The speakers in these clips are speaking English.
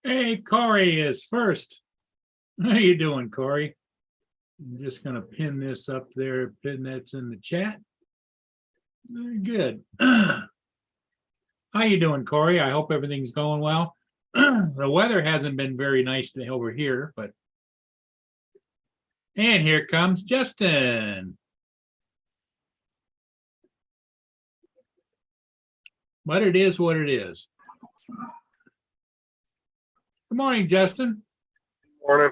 Hey, Corey is first. How you doing, Corey? I'm just gonna pin this up there, pin that's in the chat. Very good. How you doing, Corey? I hope everything's going well. The weather hasn't been very nice today over here, but and here comes Justin. But it is what it is. Good morning, Justin. Morning.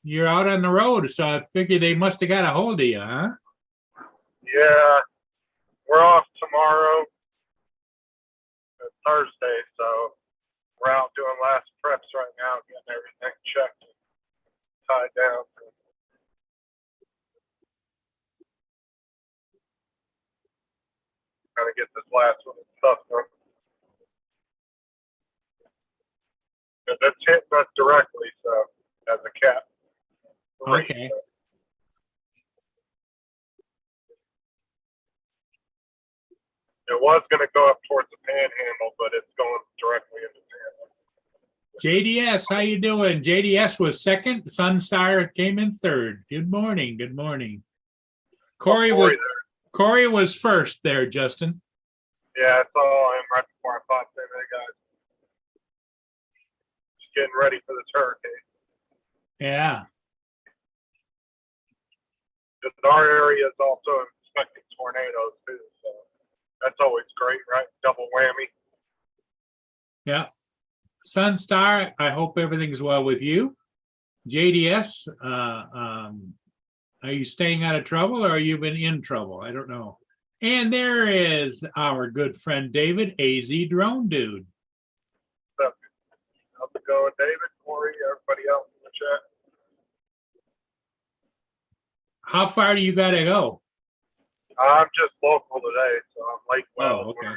You're out on the road, so I figure they must have got a hold of you, huh? Yeah, we're off tomorrow, Thursday, so we're out doing last preps right now, getting everything checked and tied down. Trying to get this last one stuff done. Because it's hitting us directly, so as a cat. Okay. It was going to go up towards the panhandle, but it's going directly into Tampa. JDS, how you doing? JDS was second. Sunstar came in third. Good morning. Good morning. Corey was first there, Justin. Yeah, I saw him right before I popped in. Hey guys, just getting ready for this hurricane. Yeah. Because our area is also expecting tornadoes too, so that's always great, right? Double whammy. Yeah. Sunstar, I hope everything's well with you. JDS, are you staying out of trouble or have you been in trouble? I don't know. And there is our good friend David, AZ Drone Dude. So, how's it going, David, Corey, everybody else in the chat? How far do you got to go? I'm just local today, so I'm Lake Wells. Oh, okay.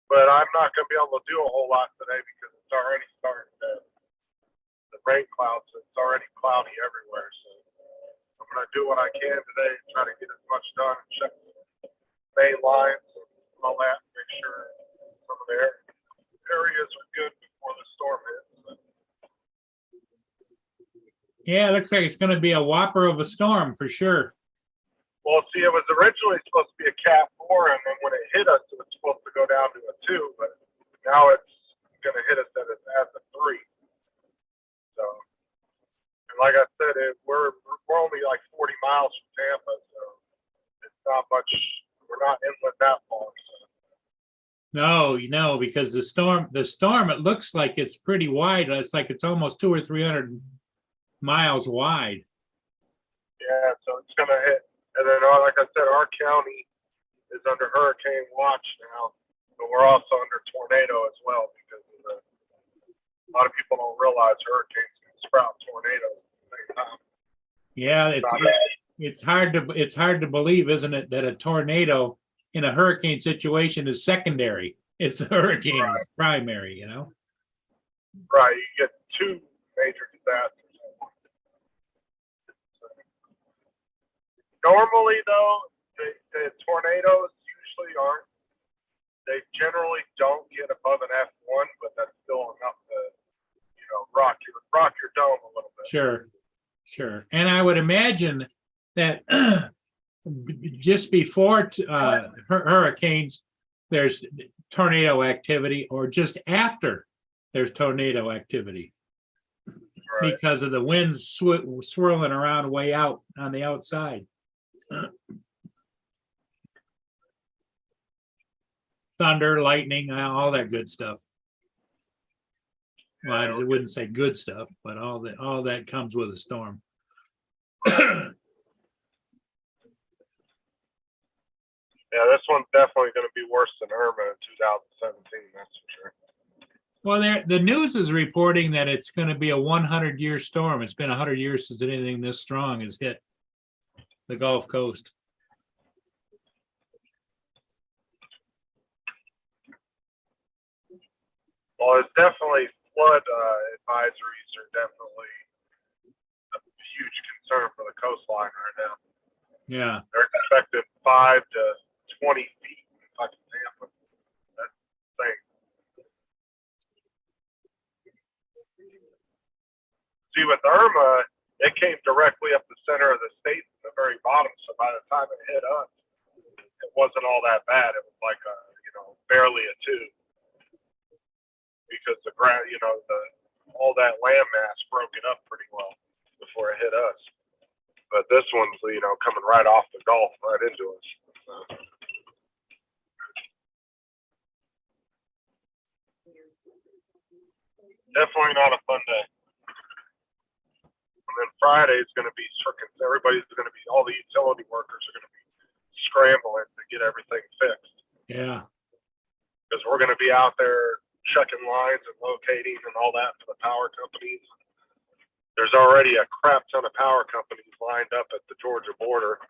But I'm not going to be able to do a whole lot today because it's already starting the rain clouds. It's already cloudy everywhere, so I'm going to do what I can today and try to get as much done and check the main lines and all that, make sure some of the areas are good before the storm hits. Yeah, it looks like it's going to be a whopper of a storm for sure. Well, see, it was originally supposed to be a Cat 4, and then when it hit us, it was supposed to go down to a 2, but now it's going to hit us as a 3. So, and like I said, we're only like 40 miles from Tampa, so it's not much. We're not inland that far. So. No, because the storm, it looks like it's pretty wide. It's like it's almost 200 or 300 miles wide. Yeah, so it's going to hit. And then, like I said, our county is under hurricane watch now, but we're also under tornado as well because a lot of people don't realize hurricanes can sprout tornadoes at the same time. Yeah, it's hard to believe, isn't it, that a tornado in a hurricane situation is secondary. It's a hurricane is primary, you know? Right, you get two major disasters. Normally, though, the tornadoes usually aren't. They generally don't get above an F1, but that's still enough to, rock your dome a little bit. Sure. And I would imagine that just before hurricanes, there's tornado activity, or just after there's tornado activity. Right. Because of the winds swirling around way out on the outside. Thunder, lightning, all that good stuff. Well, I wouldn't say good stuff, but all that comes with a storm. Yeah, this one's definitely going to be worse than Irma in 2017, that's for sure. Well, the news is reporting that it's going to be a 100-year storm. It's been 100 years since anything this strong has hit the Gulf Coast. Well, it's definitely flood advisories are definitely a huge concern for the coastline right now. Yeah. They're expected 5 to 20 feet in fucking Tampa. That's insane. See, with Irma, it came directly up the center of the state at the very bottom. So by the time it hit us, it wasn't all that bad. It was like barely a 2 because all that land mass broke it up pretty well before it hit us. But this one's, coming right off the Gulf, right into us. So. Definitely not a fun day. And then Friday is going to be everybody's going to be, all the utility workers are going to be scrambling to get everything fixed. Yeah. Because we're going to be out there checking lines and locating and all that for the power companies. There's already a crap ton of power companies lined up at the Georgia border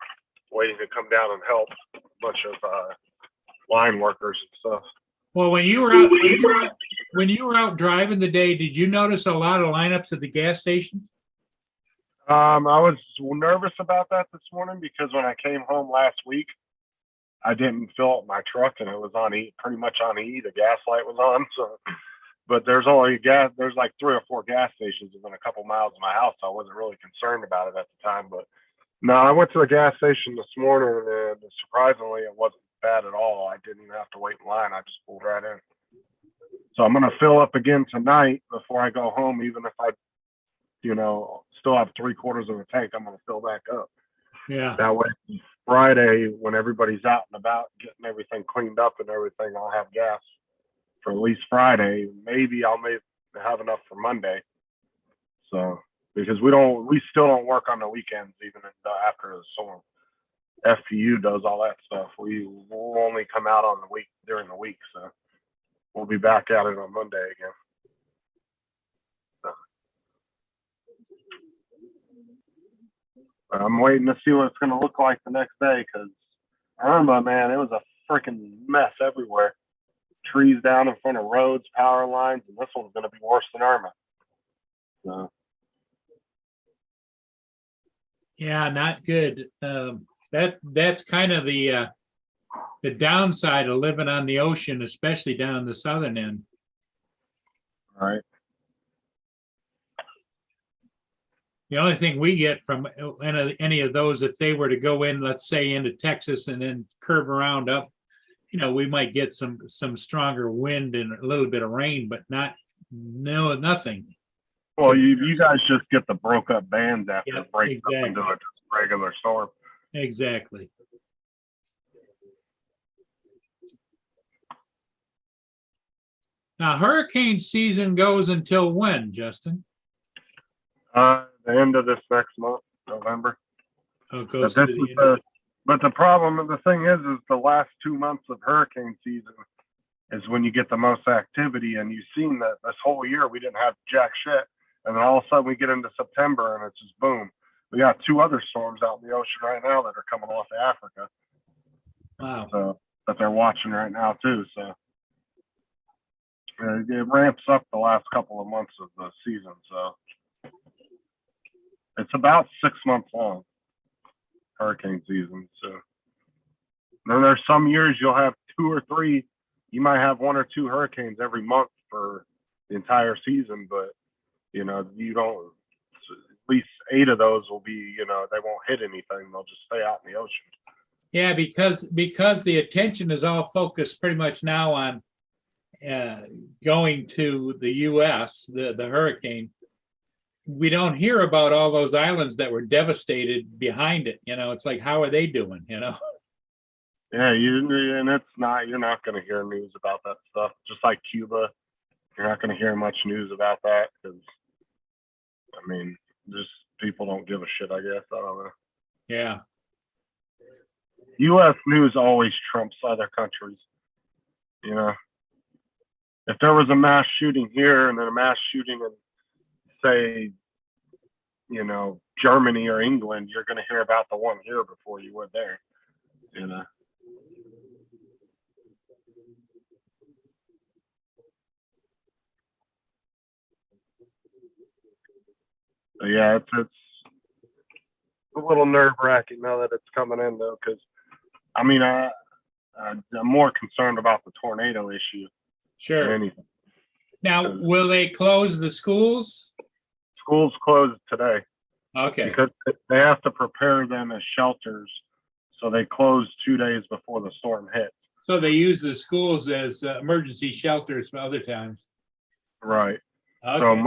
waiting to come down and help. A bunch of line workers and stuff. Well, when you were out driving today, did you notice a lot of lineups at the gas stations? I was nervous about that this morning because when I came home last week, I didn't fill up my truck and it was on E, pretty much on E. The gas light was on. So, but there's like 3 or 4 gas stations within a couple miles of my house. So I wasn't really concerned about it at the time. But no, I went to the gas station this morning and surprisingly, it wasn't bad at all. I didn't even have to wait in line. I just pulled right in. So I'm going to fill up again tonight before I go home. Even if I, still have 3/4 of a tank, I'm going to fill back up. Yeah. That way, Friday, when everybody's out and about getting everything cleaned up and everything, I'll have gas for at least Friday. Maybe I'll have enough for Monday. So, because we still don't work on the weekends, even after the storm. FPU does all that stuff. We'll only come out on the week during the week, so we'll be back at it on Monday again. So. I'm waiting to see what it's going to look like the next day because Irma, man, it was a freaking mess everywhere. Trees down in front of roads, power lines, and this one's going to be worse than Irma. So. Yeah, not good. That's kind of the downside of living on the ocean, especially down the southern end. All right. The only thing we get from any of those, if they were to go in, let's say into Texas and then curve around up, we might get some stronger wind and a little bit of rain, but nothing. Well, you guys just get the broke up bands after it breaks exactly. up into a regular storm. Exactly. Now, hurricane season goes until when, Justin? The end of this next month, November. Oh, it goes to the end. But the problem, the thing is the last 2 months of hurricane season is when you get the most activity. And you've seen that this whole year we didn't have jack shit. And then all of a sudden we get into September and it's just boom. We got 2 other storms out in the ocean right now that are coming off of Africa. Wow. So that they're watching right now too. So it ramps up the last couple of months of the season. So it's about 6 months long, hurricane season. So then there's some years you'll have 2 or 3. You might have 1 or 2 hurricanes every month for the entire season, but you don't. At least 8 of those will be, they won't hit anything. They'll just stay out in the ocean. Yeah, because the attention is all focused pretty much now on going to the U.S., the hurricane. We don't hear about all those islands that were devastated behind it. It's like, how are they doing? Yeah, and you're not going to hear news about that stuff. Just like Cuba, you're not going to hear much news about that because, just people don't give a shit, I guess. I don't know. Yeah. U.S. news always trumps other countries. If there was a mass shooting here and then a mass shooting in, say, Germany or England, you're going to hear about the one here before you would there. So yeah, it's a little nerve-wracking now that it's coming in though, because I'm more concerned about the tornado issue Sure. than anything. Now, will they close the schools? schools closed today Okay, because they have to prepare them as shelters. So they closed 2 days before the storm hit. so they use the schools as emergency shelters for other times. Right. So Okay,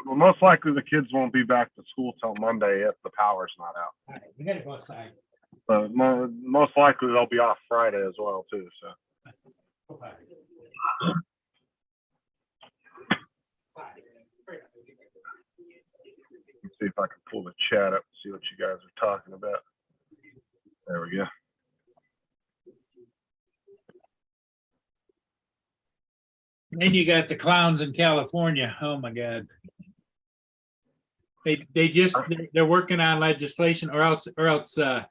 most likely the kids won't be back to school till Monday if the power's not out. all right, we gotta go outside. But most likely they'll be off Friday as well too. So Okay. let's see if I can pull the chat up and see what you guys are talking about. There we go. And you got the clowns in California. Oh my God. They're working on legislation or else that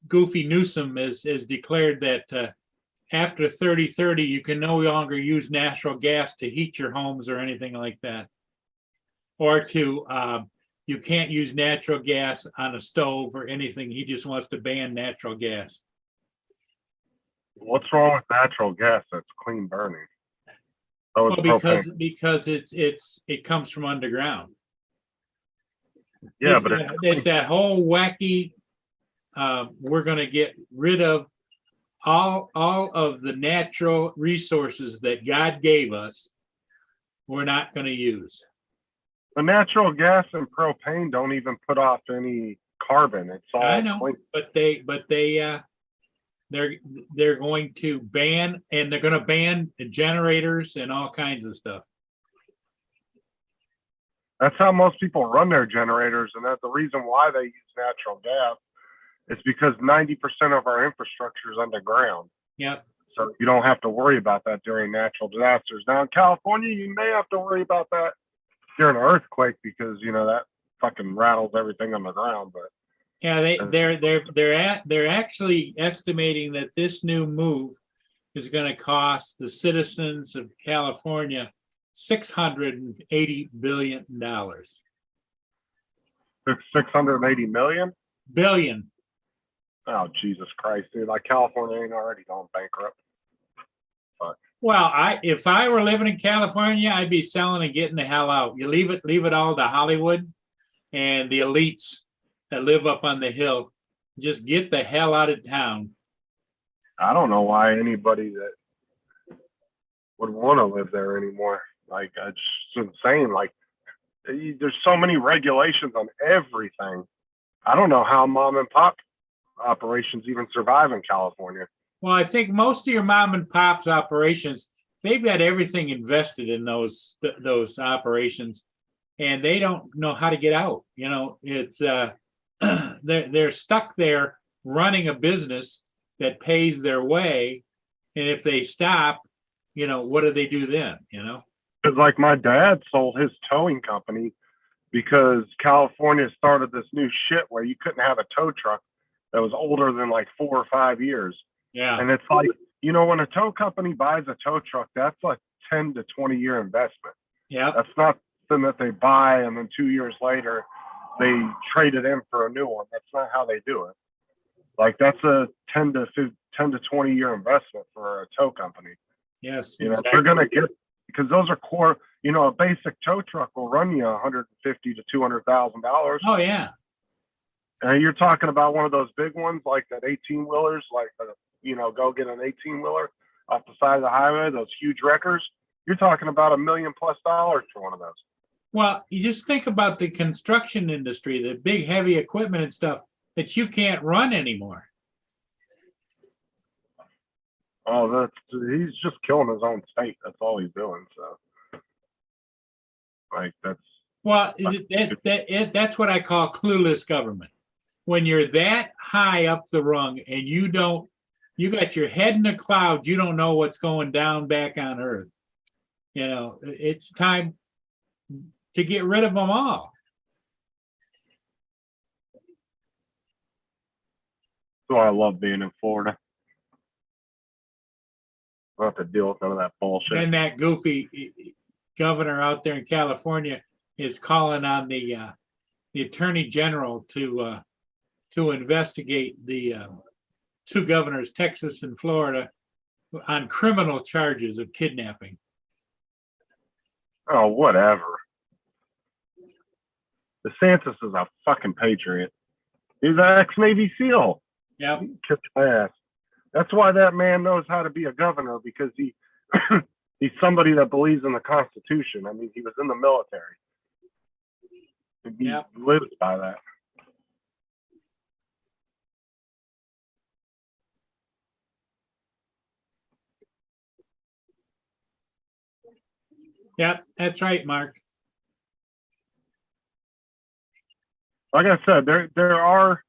goofy Newsom has declared that after 3030, you can no longer use natural gas to heat your homes or anything like that. Or you can't use natural gas on a stove or anything. He just wants to ban natural gas. What's wrong with natural gas that's clean burning? Oh, it's Well, propane. because it comes from underground. Yeah, It's but it's that whole wacky, we're gonna get rid of all of the natural resources that God gave us. We're not gonna use. the natural gas and propane don't even put off any carbon. It's all I know, clean. but they're going to ban, and they're gonna ban the generators and all kinds of stuff. That's how most people run their generators, and that's the reason why they use natural gas. It's because 90% of our infrastructure is underground. Yep. So you don't have to worry about that during natural disasters. Now in California, you may have to worry about that during an earthquake because that fucking rattles everything on the ground. But Yeah, they're actually estimating that this new move is going to cost the citizens of California $680 billion. 680 million. Billion. Oh Jesus Christ, dude! Like California ain't already gone bankrupt. Well, if I were living in California, I'd be selling and getting the hell out. You leave it all to Hollywood and the elites that live up on the hill. Just get the hell out of town. I don't know why anybody that would want to live there anymore. Like it's just insane. Like there's so many regulations on everything. I don't know how mom and pop operations even survive in California. Well, I think most of your mom and pop's operations, they've got everything invested in those operations, and they don't know how to get out. It's they're stuck there running a business that pays their way, and if they stop, what do they do then? Because like my dad sold his towing company because California started this new shit where you couldn't have a tow truck that was older than like 4 or 5 years. Yeah. And it's like, when a tow company buys a tow truck, that's like 10 to 20 year investment. Yeah. That's not something that they buy and then 2 years later they trade it in for a new one. That's not how they do it. Like that's a 10 to 20 year investment for a tow company. Yes. Exactly. They're going to get, because those are core, a basic tow truck will run you $150,000 to $200,000. Oh yeah. And you're talking about one of those big ones, like that 18-wheelers, like go get an 18-wheeler off the side of the highway, those huge wreckers. You're talking about $1 million+ for one of those. Well, you just think about the construction industry, the big heavy equipment and stuff that you can't run anymore. Oh, he's just killing his own state. That's all he's doing. So, like that's. Well, that's what I call clueless government. When you're that high up the rung and you got your head in the clouds, you don't know what's going down back on earth. It's time to get rid of them all. So I love being in Florida. I don't have to deal with none of that bullshit. And that goofy governor out there in California is calling on the attorney general to investigate the two governors, Texas and Florida, on criminal charges of kidnapping. Oh, whatever. DeSantis is a fucking patriot. He's an ex-Navy SEAL. Yep. Kiss my ass. That's why that man knows how to be a governor, because he he's somebody that believes in the Constitution. I mean, he was in the military. He Yep. lives by that. Yep, that's right, Mark. Like I said, there are.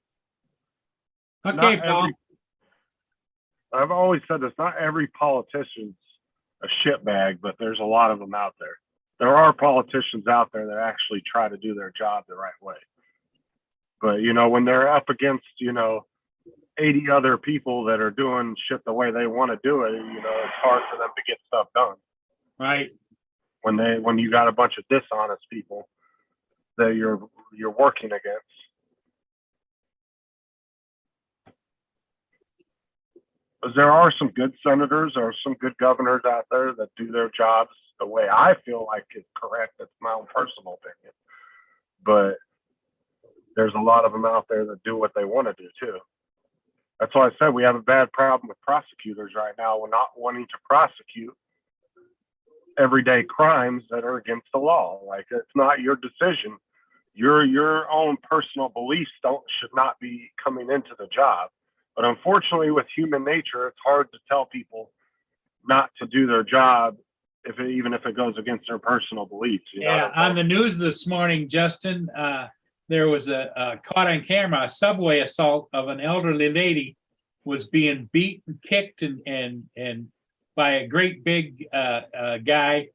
Okay, not Paul. I've always said this. Not every politician's a shitbag, but there's a lot of them out there. There are politicians out there that actually try to do their job the right way. But, you know, when they're up against, you know, 80 other people that are doing shit the way they want to do it, you know, it's hard for them to get stuff done. Right. When you got a bunch of dishonest people that you're working against. Because there are some good senators or some good governors out there that do their jobs the way I feel like is correct. That's my own personal opinion. But there's a lot of them out there that do what they want to do too. That's why I said we have a bad problem with prosecutors right now. We're not wanting to prosecute everyday crimes that are against the law. Like, it's not your decision. Your own personal beliefs should not be coming into the job. But unfortunately, with human nature, it's hard to tell people not to do their job even if it goes against their personal beliefs. Yeah, on the news this morning, Justin, there was a caught on camera, a subway assault of an elderly lady was being beaten, kicked, and by a great big guy,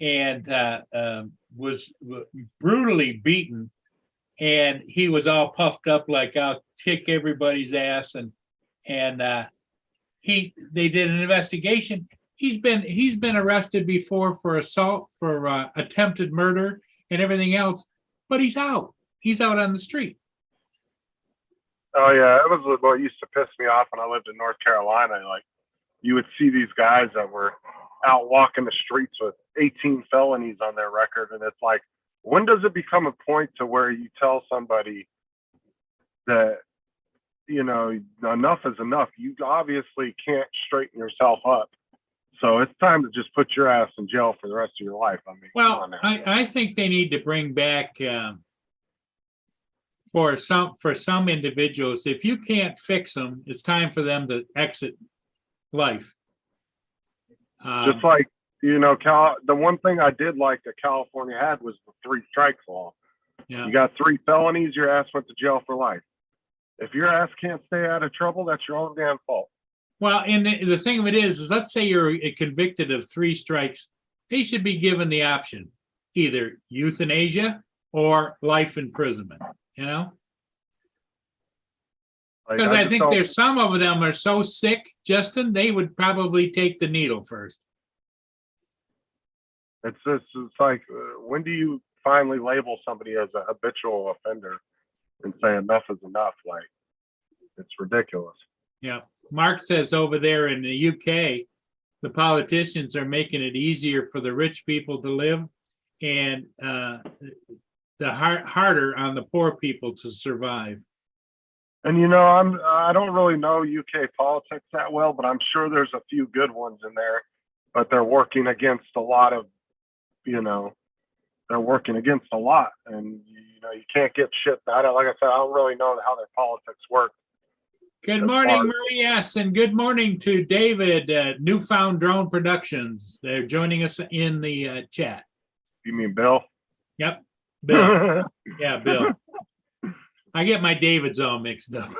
and was brutally beaten. And he was all puffed up like, I'll kick everybody's ass. And they did an investigation. He's been arrested before for assault, for attempted murder and everything else, but he's out. He's out on the street. Oh yeah, it was what used to piss me off when I lived in North Carolina. Like, you would see these guys that were out walking the streets with 18 felonies on their record, and it's like, when does it become a point to where you tell somebody that, you know, enough is enough? You obviously can't straighten yourself up. So it's time to just put your ass in jail for the rest of your life. I mean, well, I think they need to bring back for some individuals, if you can't fix them, it's time for them to exit life. Just like, you know, the one thing I did like that California had was the 3 strikes law. Yeah. You got 3 felonies, your ass went to jail for life. If your ass can't stay out of trouble, that's your own damn fault. Well, and the thing of it is let's say you're convicted of 3 strikes, they should be given the option, either euthanasia or life imprisonment, you know? Because I think there's some of them are so sick, Justin, they would probably take the needle first. It's like, when do you finally label somebody as a habitual offender and say enough is enough? Like, it's ridiculous. Yeah. Mark says over there in the UK, the politicians are making it easier for the rich people to live and the harder on the poor people to survive. And, you know, I don't really know UK politics that well, but I'm sure there's a few good ones in there, but they're working against a lot of, you know, they're working against a lot, and, you know, you can't get shit. Like I said, I don't really know how their politics work. Good morning, Marie S. And good morning to David at Newfound Drone Productions. They're joining us in the chat. You mean Bill? Yep, Bill. Yeah, Bill. I get my Davids all mixed up.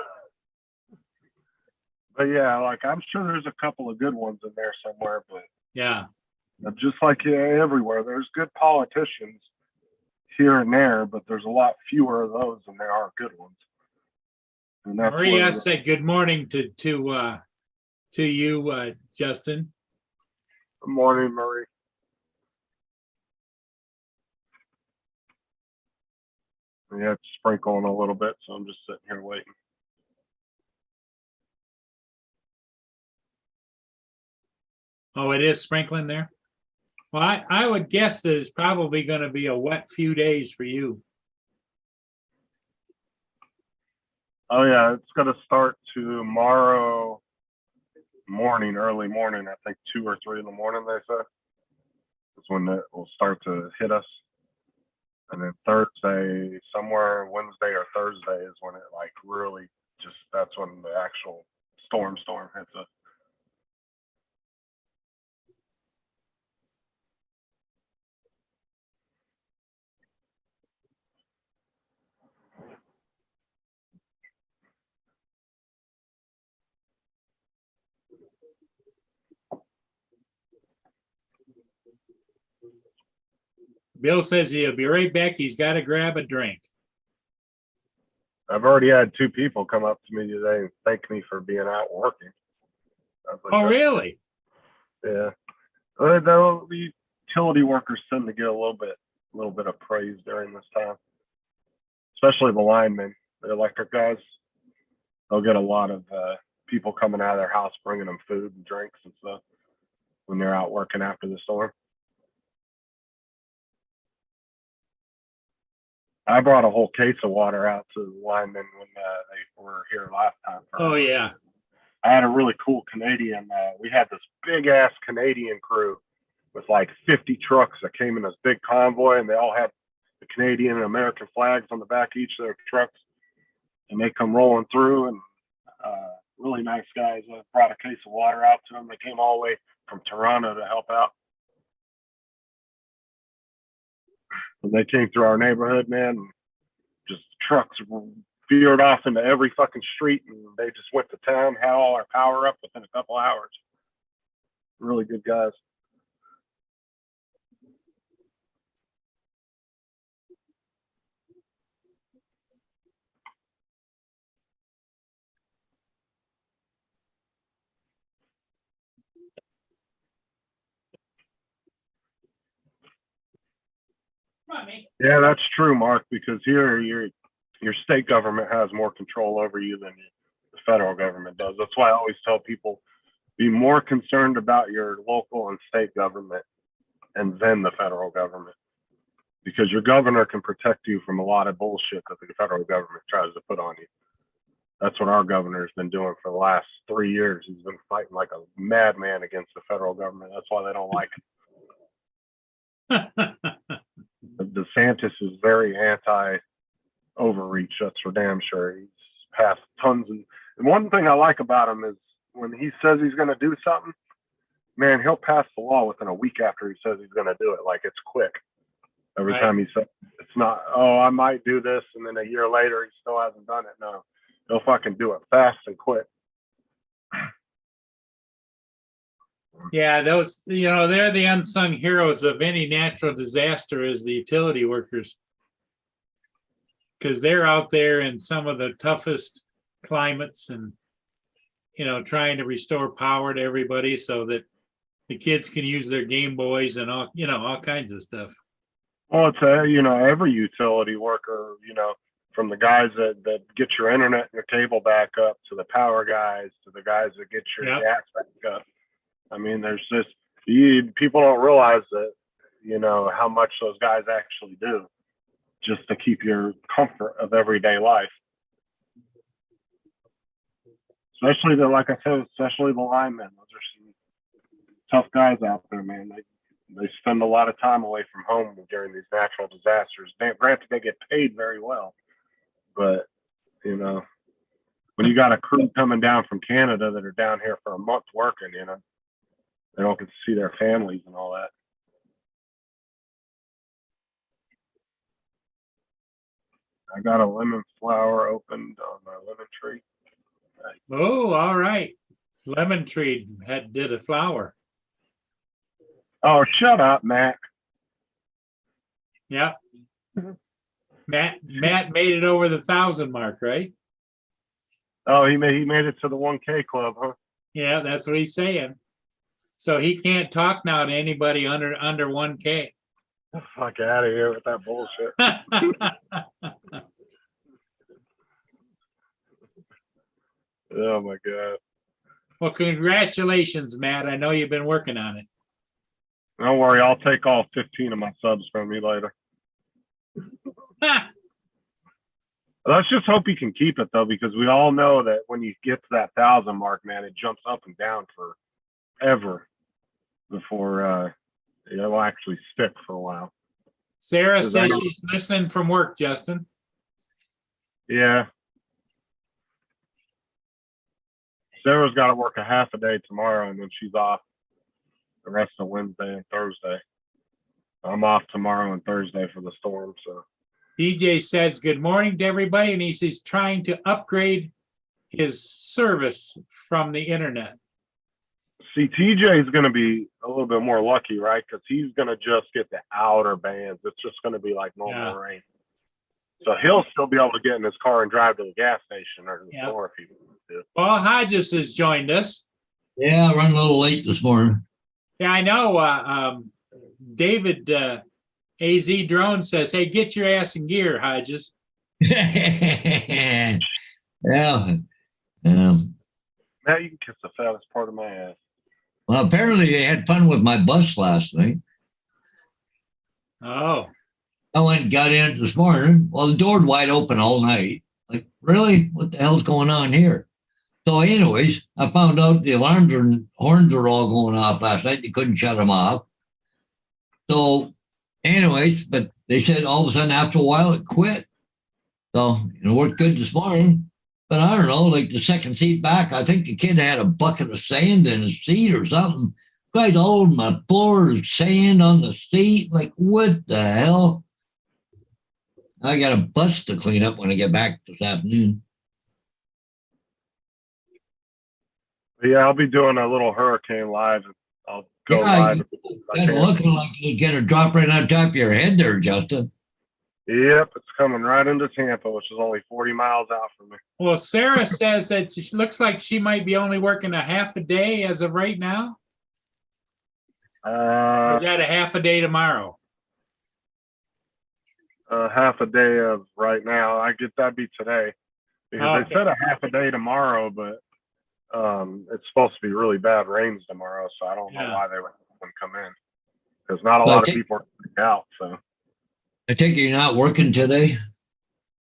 But yeah, like, I'm sure there's a couple of good ones in there somewhere, but yeah, just like everywhere, there's good politicians here and there, but there's a lot fewer of those than there are good ones. And that's Maria said good morning to you, Justin. Good morning, Marie. Yeah, it's sprinkling a little bit, so I'm just sitting here waiting. Oh, it is sprinkling there? Well, I would guess that it's probably going to be a wet few days for you. Oh yeah, it's gonna start tomorrow morning, early morning. I think 2 or 3 in the morning. They said is when it will start to hit us, and then Thursday, somewhere Wednesday or Thursday is when it like really just that's when the actual storm hits us. Bill says he'll be right back. He's got to grab a drink. I've already had 2 people come up to me today and thank me for being out working. Like, Oh, really? Yeah. The utility workers tend to get a little bit of praise during this time, especially the linemen, the electric guys. They'll get a lot of people coming out of their house bringing them food and drinks and stuff when they're out working after the storm. I brought a whole case of water out to the linemen when they were here last time. Oh, yeah. I had a really cool Canadian. We had this big ass Canadian crew with like 50 trucks that came in this big convoy, and they all had the Canadian and American flags on the back of each of their trucks. And they come rolling through, and really nice guys. I brought a case of water out to them. They came all the way from Toronto to help out. And they came through our neighborhood, man, and just trucks veered off into every fucking street, and they just went to town, had all our power up within a couple hours. Really good guys. Yeah, that's true, Mark, because here your state government has more control over you than the federal government does. That's why I always tell people be more concerned about your local and state government and then the federal government, because your governor can protect you from a lot of bullshit that the federal government tries to put on you. That's what our governor's been doing for the last 3 years. He's been fighting like a madman against the federal government. That's why they don't like him. DeSantis is very anti-overreach. That's for damn sure. He's passed tons and one thing I like about him is when he says he's going to do something, man, he'll pass the law within a week after he says he's going to do it. Like it's quick. Every time he says it's not, oh, I might do this, and then a year later he still hasn't done it. No, he'll fucking do it fast and quick. Yeah, those, they're the unsung heroes of any natural disaster is the utility workers. Because they're out there in some of the toughest climates and, trying to restore power to everybody so that the kids can use their Game Boys and all kinds of stuff. Well, it's every utility worker, from the guys that get your internet and your cable back up to the power guys to the guys that get your gas back up. I mean, there's just people don't realize that, how much those guys actually do just to keep your comfort of everyday life. Especially like I said, especially the linemen. Those are some tough guys out there, man. They spend a lot of time away from home during these natural disasters. Granted, they get paid very well, but when you got a crew coming down from Canada that are down here for a month working, they don't get to see their families and all that. I got a lemon flower opened on my lemon tree. Oh, all right. Lemon tree did a flower. Oh, shut up, Matt. Yeah. Matt made it over the 1,000 mark, right? Oh, he made it to the 1K club, huh? Yeah, that's what he's saying. So he can't talk now to anybody under 1K. Fuck out of here with that bullshit. Oh my God. Well, congratulations, Matt. I know you've been working on it. Don't worry, I'll take all 15 of my subs from you later. Let's just hope he can keep it though, because we all know that when you get to that 1,000 mark, man, it jumps up and down forever before it will actually stick for a while. Sarah Does that- says she's listening from work, Justin. Yeah. Sarah's got to work a half a day tomorrow, and then she's off the rest of Wednesday and Thursday. I'm off tomorrow and Thursday for the storm, so. DJ says good morning to everybody, and he's trying to upgrade his service from the internet. See, TJ is going to be a little bit more lucky, right? Because he's going to just get the outer bands. It's just going to be like normal rain. So he'll still be able to get in his car and drive to the gas station or the store if he wants to. Paul Hodges has joined us. Yeah, I run a little late this morning. Yeah, I know. David AZ Drone says, hey, get your ass in gear, Hodges. Yeah. Matt, you can kiss the fattest part of my ass. Well, apparently they had fun with my bus last night. Oh, I went and got in this morning. Well, the door's wide open all night. Like, really? What the hell's going on here? So anyways, I found out the alarms and horns were all going off last night. They couldn't shut them off. So anyways, but they said all of a sudden after a while it quit. So it worked good this morning. But I don't know, like the second seat back, I think the kid had a bucket of sand in his seat or something. Right all over my floor, sand on the seat. Like, what the hell? I got a bus to clean up when I get back this afternoon. Yeah, I'll be doing a little hurricane live. I'll go live. That's looking like it's going to drop right on top of your head there, Justin. Yep, it's coming right into Tampa, which is only 40 miles out from me. well, Sarah says that she looks like she might be only working a half a day as of right now. Or is that a half a day tomorrow? Half a day of right now. I get that'd be today. Because they said a half a day tomorrow, but it's supposed to be really bad rains tomorrow, so I don't know why they wouldn't come in. Because not a lot of people are out, so. I take it you're not working today?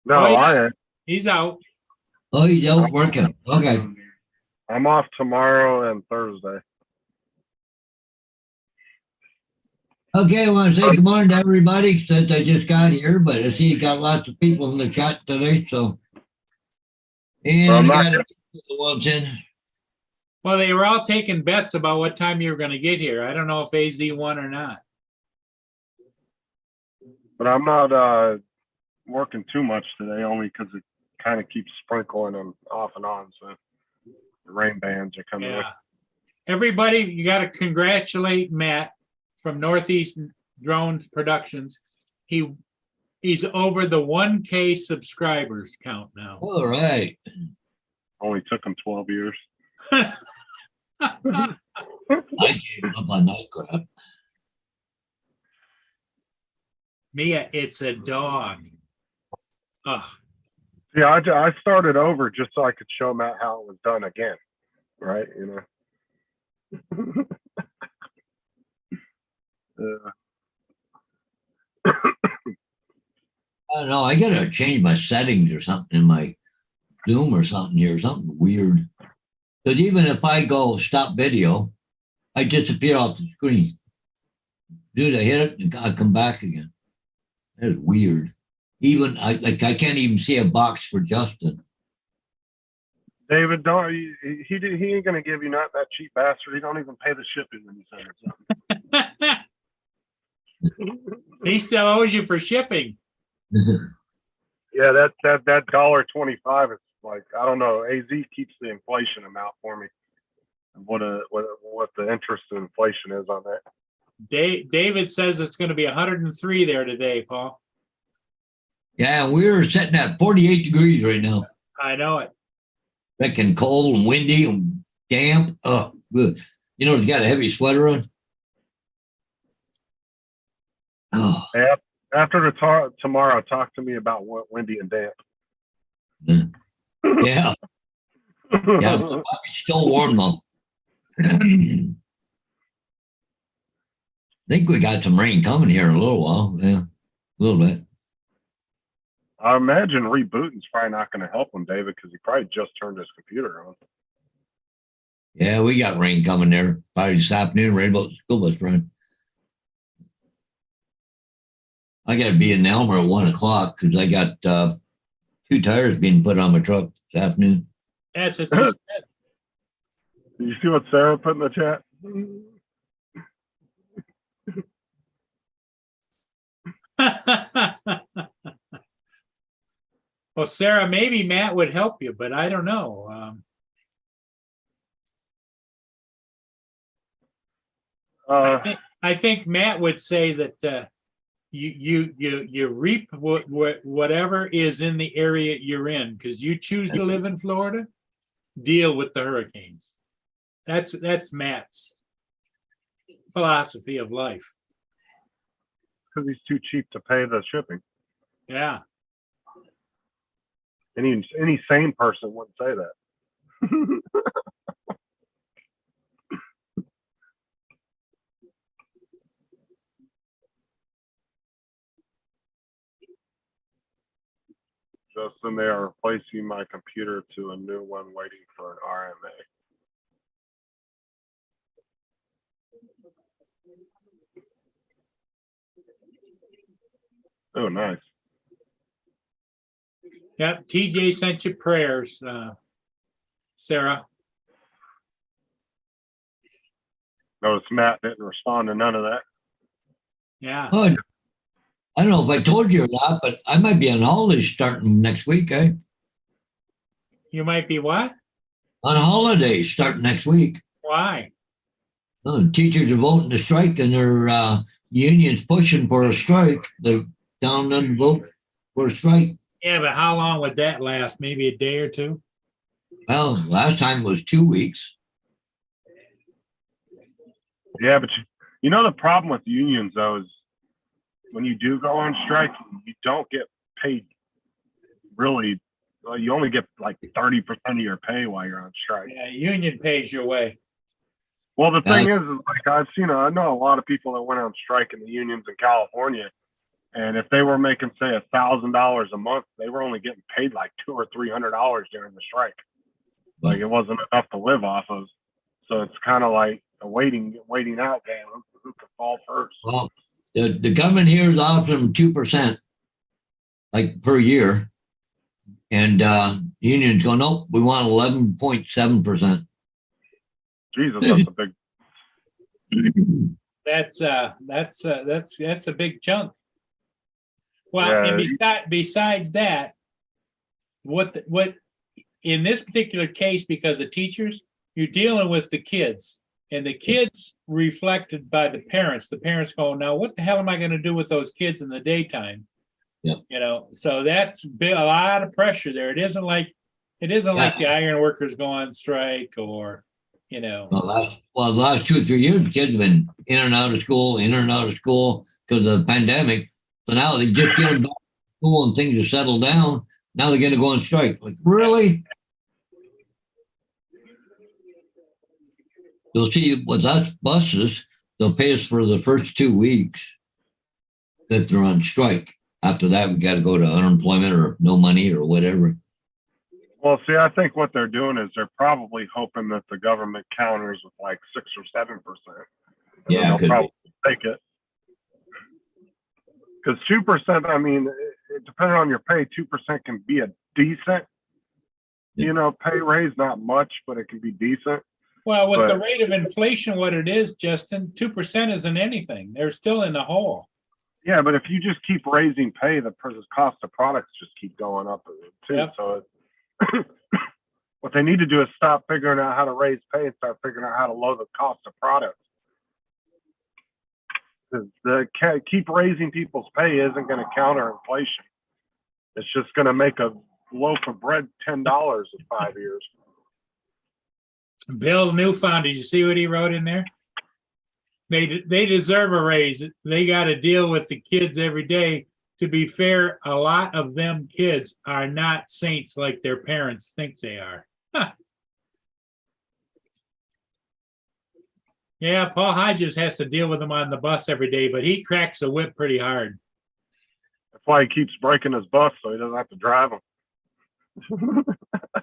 No, I am. He's out. Oh, you don't working. Okay. I'm off tomorrow and Thursday. Okay, I want to say good morning to everybody since I just got here, but I see you got lots of people in the chat today, so. And I got the ones in. Well, they were all taking bets about what time you were going to get here. I don't know if AZ won or not. But I'm not working too much today, only because it kind of keeps sprinkling and off and on. So the rain bands are coming. Yeah. Everybody, you got to congratulate Matt from Northeast Drones Productions. He's over the 1K subscribers count now. All right. Only took him 12 years. I gave up on that crap. Mia, it's a dog. Oh, Yeah, I started over just so I could show Matt how it was done again, right? You know. I don't know. I gotta change my settings or something in my Zoom or something here, something weird. Because even if I go stop video, I disappear off the screen. Dude, I hit it and I come back again. That is weird. Even I can't even see a box for Justin. David, he ain't gonna give you not that cheap bastard. He don't even pay the shipping when you send it something. he still owes you for shipping. Yeah, that $1.25 is like, I don't know. AZ keeps the inflation amount for me. What the interest in inflation is on that. David says it's going to be 103 there today, Paul. Yeah, we're sitting at 48 degrees right now. I know it. Freaking cold and windy and damp. Oh, good. You know, he's got a heavy sweater on. Oh. After tomorrow, talk to me about what windy and damp. Yeah. Yeah, but it's still warm though. I think we got some rain coming here in a little while. Yeah, a little bit. I imagine rebooting's probably not going to help him, David, because he probably just turned his computer on. Yeah, we got rain coming there. Probably this afternoon, right about the school bus run. I got to be in Elmer at 1 o'clock because I got 2 tires being put on my truck this afternoon. That's what she Did you see what Sarah put in the chat? said. Well, Sarah, maybe Matt would help you, but I don't know. I think Matt would say that you reap whatever is in the area you're in, because you choose to live in Florida. Deal with the hurricanes. That's Matt's philosophy of life. Because he's too cheap to pay the shipping. Yeah. Any sane person wouldn't say that. Justin, they are replacing my computer to a new one waiting for an RMA. Oh, nice. Yep. TJ sent you prayers, Sarah. Notice Matt didn't respond to none of that. Yeah. Oh, I don't know if I told you or not, but I might be on holidays starting next week. You might be what? On holidays starting next week. Why? Oh, teachers are voting to strike, and their unions pushing for a strike. They're down on the vote for a strike. Yeah, but how long would that last? Maybe a day or two? Well, last time was 2 weeks. Yeah, but you know the problem with unions though is when you do go on strike, you don't get paid really. Well, you only get like 30% of your pay while you're on strike. Yeah, union pays your way. Well, the thing is like I know a lot of people that went on strike in the unions in California, and if they were making say $1,000 a month, they were only getting paid like $200 or $300 during the strike. Like it wasn't enough to live off of. So it's kind of like a waiting out game. Who can fall first? Well, the government here is offering 2%, like per year, and unions go, nope, we want 11.7%. Jesus, that's a big. That's a big chunk. Well, Yeah. and besides that, what in this particular case, because of teachers, you're dealing with the kids, and the kids reflected by the parents. The parents go, now what the hell am I going to do with those kids in the daytime? Yeah. So that's a lot of pressure there. It isn't like the iron workers go on strike or, Well, the last 2 or 3 years, the kids have been in and out of school because of the pandemic. So now they just get them back to school and things are settled down. Now they're going to go on strike. Like, really? You'll see with us buses, they'll pay us for the first 2 weeks that they're on strike. After that, we got to go to unemployment or no money or whatever. Well, see, I think what they're doing is they're probably hoping that the government counters with like 6 or 7%. Yeah, they'll could probably take it. Because 2%, I mean, depending on your pay, 2% can be a decent, pay raise. Not much, but it can be decent. Well, with the rate of inflation, what it is, Justin, 2% isn't anything. They're still in the hole. Yeah, but if you just keep raising pay, the cost of products just keep going up too. Yep. So what they need to do is stop figuring out how to raise pay and start figuring out how to lower the cost of products. Keep raising people's pay isn't going to counter inflation. It's just going to make a loaf of bread $10 in 5 years. Bill Newfound, did you see what he wrote in there? They deserve a raise. They got to deal with the kids every day. To be fair, a lot of them kids are not saints like their parents think they are. Huh. Yeah, Paul Hodges has to deal with them on the bus every day, but he cracks the whip pretty hard. That's why he keeps breaking his bus so he doesn't have to drive them.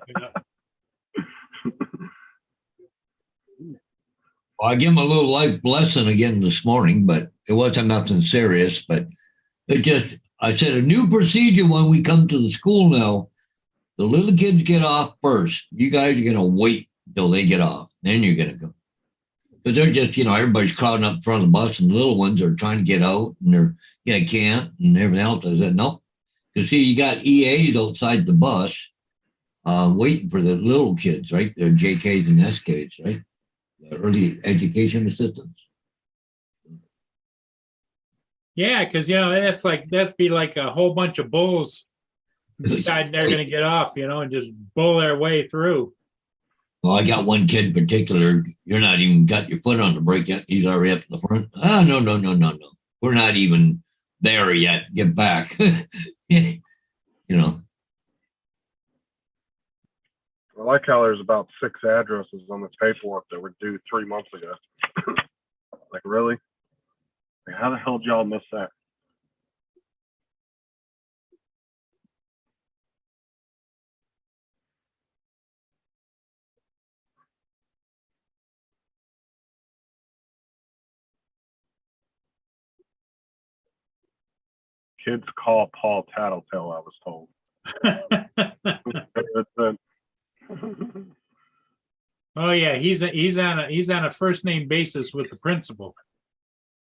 Yeah. Well, I give him a little life lesson again this morning, but it wasn't nothing serious. But it just, I said, a new procedure when we come to the school now. The little kids get off first. You guys are going to wait until they get off. Then you're going to go. But they're just, everybody's crowding up in front of the bus, and the little ones are trying to get out, and they can't, and everything else. I said, nope. Because see, you got EAs outside the bus waiting for the little kids, right? They're JKs and SKs, right? Early education assistants. Yeah, because that'd be like a whole bunch of bulls deciding they're going to get off, and just bull their way through. Well, I got one kid in particular. You're not even got your foot on the brake yet. He's already up to the front. Oh, no. We're not even there yet. Get back. I like how there's about 6 addresses on this paperwork that were due 3 months ago. Like, really? Like, how the hell did y'all miss that? Kids call Paul Tattletale, I was told. Oh yeah, he's on a first name basis with the principal.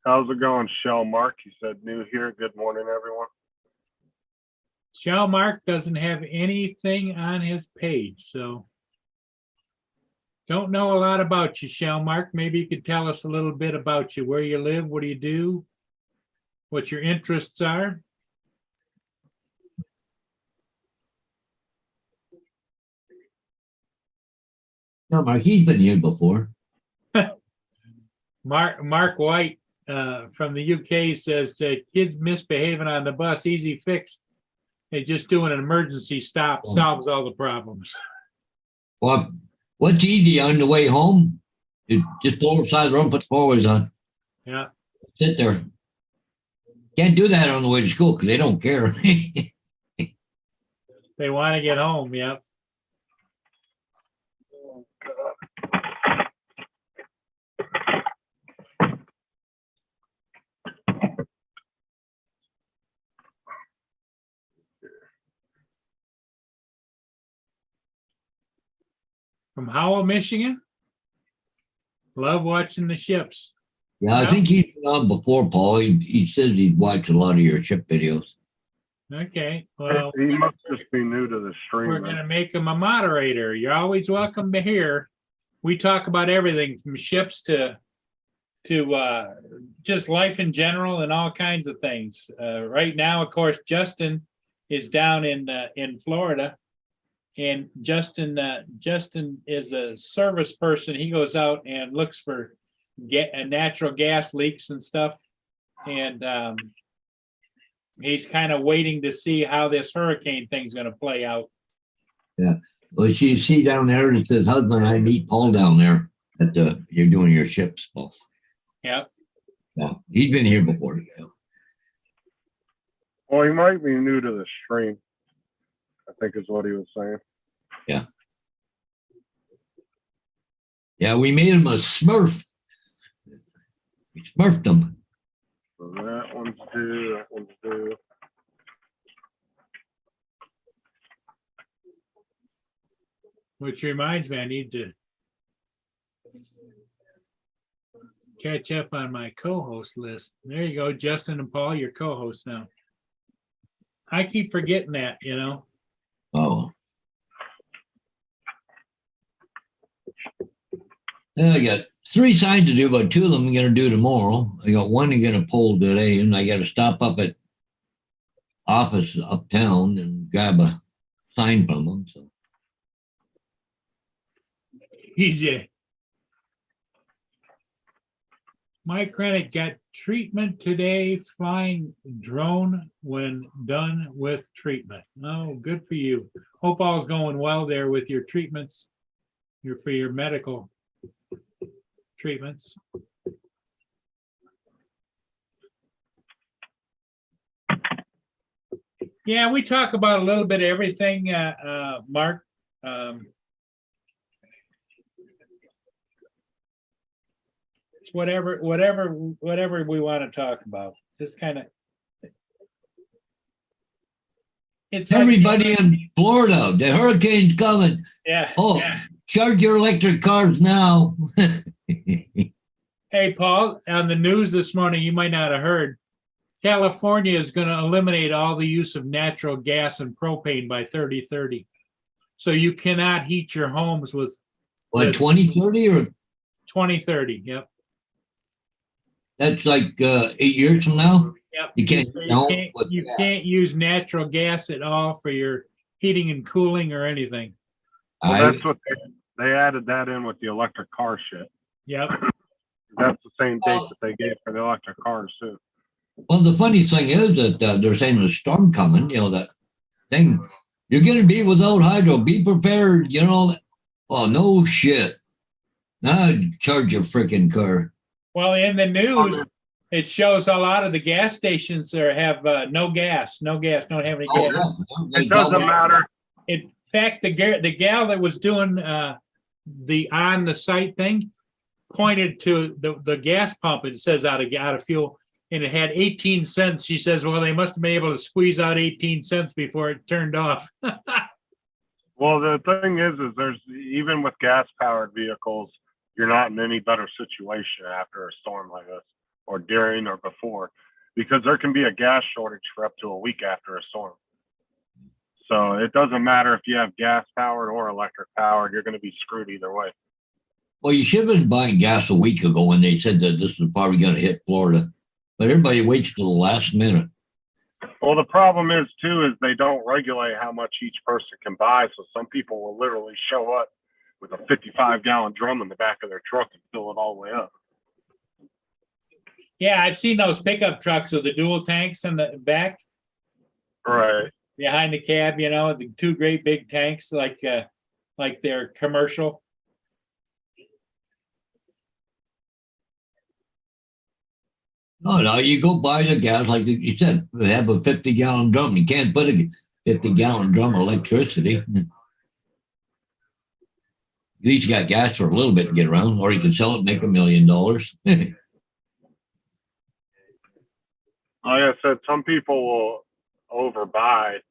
How's it going, Shell Mark? He said, new here. Good morning, everyone. Shell Mark doesn't have anything on his page, so don't know a lot about you, Shell Mark. Maybe you could tell us a little bit about you, where you live, what do you do, what your interests are. No, Mark, he's been here before. Mark White from the UK says kids misbehaving on the bus, easy fix. They just doing an emergency stop solves all the problems. Well, what's easy on the way home? You just pull aside the road, put the forwards on. Yeah. Sit there. Can't do that on the way to school because they don't care. They want to get home. Yep. From Howell, Michigan. Love watching the ships. Yeah, I think he's been on before, Paul. He says he'd watched a lot of your ship videos. Okay, well, He must just be new to the stream. we're going to make him a moderator. You're always welcome to here. We talk about everything from ships to just life in general and all kinds of things. Right now, of course, Justin is down in Florida, and Justin is a service person. He goes out and looks for natural gas leaks and stuff, and he's kind of waiting to see how this hurricane thing's going to play out. Yeah. Well, you see down there, it says husband, I meet Paul down there at you're doing your ships, Paul. Yeah. Yeah. He's been here before. Yeah. Well, he might be new to the stream, I think is what he was saying. Yeah. Yeah, we made him a Smurf. We Smurfed him. So that one's due, that one's due. Which reminds me, I need to catch up on my co-host list. There you go, Justin and Paul, your co-hosts now. I keep forgetting that, Oh. I got 3 signs to do, but 2 of them I'm going to do tomorrow. I got 1 I'm going to pull today, and I got to stop up at office uptown and grab a sign from them. So. EJ. Mike Krennic got treatment today, flying drone when done with treatment. Oh, good for you. Hope all's going well there with your treatments, for your medical treatments. Yeah, we talk about a little bit of everything, Mark. It's whatever we want to talk about. Just kind of. It's Everybody in Florida, the hurricane's coming. Yeah. Oh, Yeah. charge your electric cars now. Hey, Paul, on the news this morning, you might not have heard. California is going to eliminate all the use of natural gas and propane by 2030. So you cannot heat your homes with What, 2030 or 2030. Yep. that's like 8 years from now? Yep. You can't, So no, you can't use natural gas at all for your heating and cooling or anything. Well, that's what they added that in with the electric car shit. Yep. That's the same date that they gave for the electric cars too. Well, the funny thing is that they're saying there's a storm coming, that thing. You're going to be without hydro. Be prepared, Oh, no shit. Now charge your freaking car. Well, in the news, it shows a lot of the gas stations have no gas, don't have any gas. Yeah. It doesn't matter. In fact, the gal that was doing the on the site thing pointed to the gas pump. It says out of fuel, and it had 18 cents. She says, "Well, they must have been able to squeeze out 18 cents before it turned off." Well, the thing is there's even with gas-powered vehicles, you're not in any better situation after a storm like this, or during or before, because there can be a gas shortage for up to a week after a storm. So it doesn't matter if you have gas-powered or electric-powered, you're going to be screwed either way. Well, you should have been buying gas a week ago when they said that this was probably going to hit Florida. But everybody waits till the last minute. Well, the problem is, too, is they don't regulate how much each person can buy. So some people will literally show up with a 55-gallon drum in the back of their truck and fill it all the way up. Yeah, I've seen those pickup trucks with the dual tanks in the back. Right. Behind the cab, the two great big tanks like they're commercial. No, you go buy the gas, like you said, they have a 50-gallon drum. You can't put a 50-gallon drum of electricity. At least you got gas for a little bit to get around, or you can sell it and make $1 million. Like I said, some people will overbuy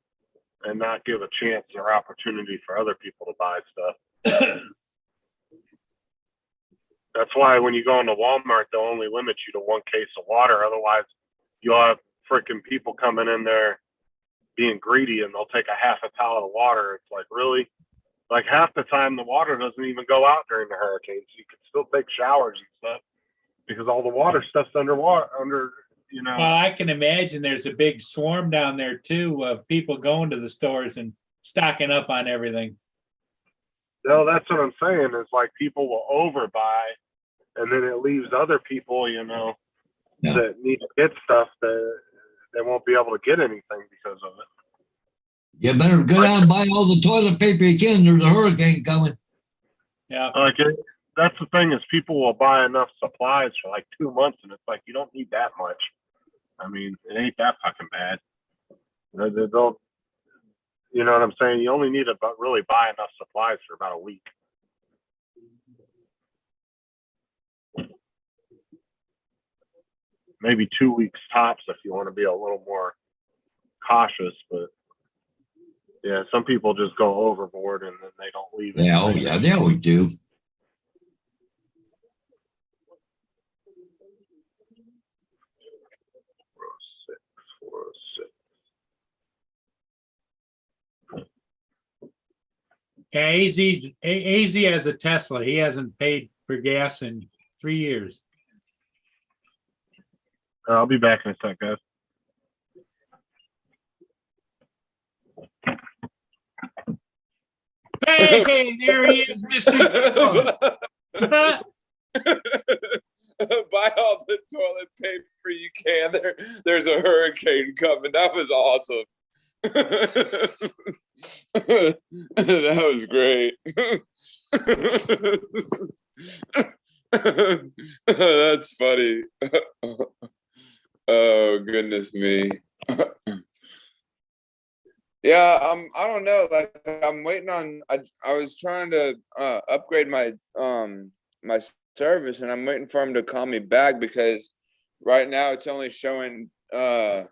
and not give a chance or opportunity for other people to buy stuff. That's why when you go into Walmart, they'll only limit you to 1 case of water. Otherwise, you'll have freaking people coming in there being greedy and they'll take a half a pallet of water. It's like, really? Like half the time the water doesn't even go out during the hurricane. So you can still take showers and stuff because all the water stuff's underwater, Well, I can imagine there's a big swarm down there too of people going to the stores and stocking up on everything. No, that's what I'm saying. Is like people will overbuy, and then it leaves other people, that need to get stuff that they won't be able to get anything because of it. You better go down and buy all the toilet paper you can. There's a hurricane coming. Yeah. That's the thing is people will buy enough supplies for like 2 months, and it's like you don't need that much. I mean, it ain't that fucking bad. They don't. You know what I'm saying? You only need to really buy enough supplies for about a week. Maybe 2 weeks tops if you want to be a little more cautious. But yeah, some people just go overboard and then they don't leave it. Yeah, oh yeah, they always do. Yeah, AZ has a Tesla. He hasn't paid for gas in 3 years. I'll be back in a sec, guys. Hey, there he is, Mr. Buy all the toilet paper you can. There's a hurricane coming. That was awesome. That was great. That's funny. Oh, goodness me. Yeah, I don't know. Like I'm waiting on. I was trying to upgrade my my service, and I'm waiting for him to call me back because right now it's only showing 2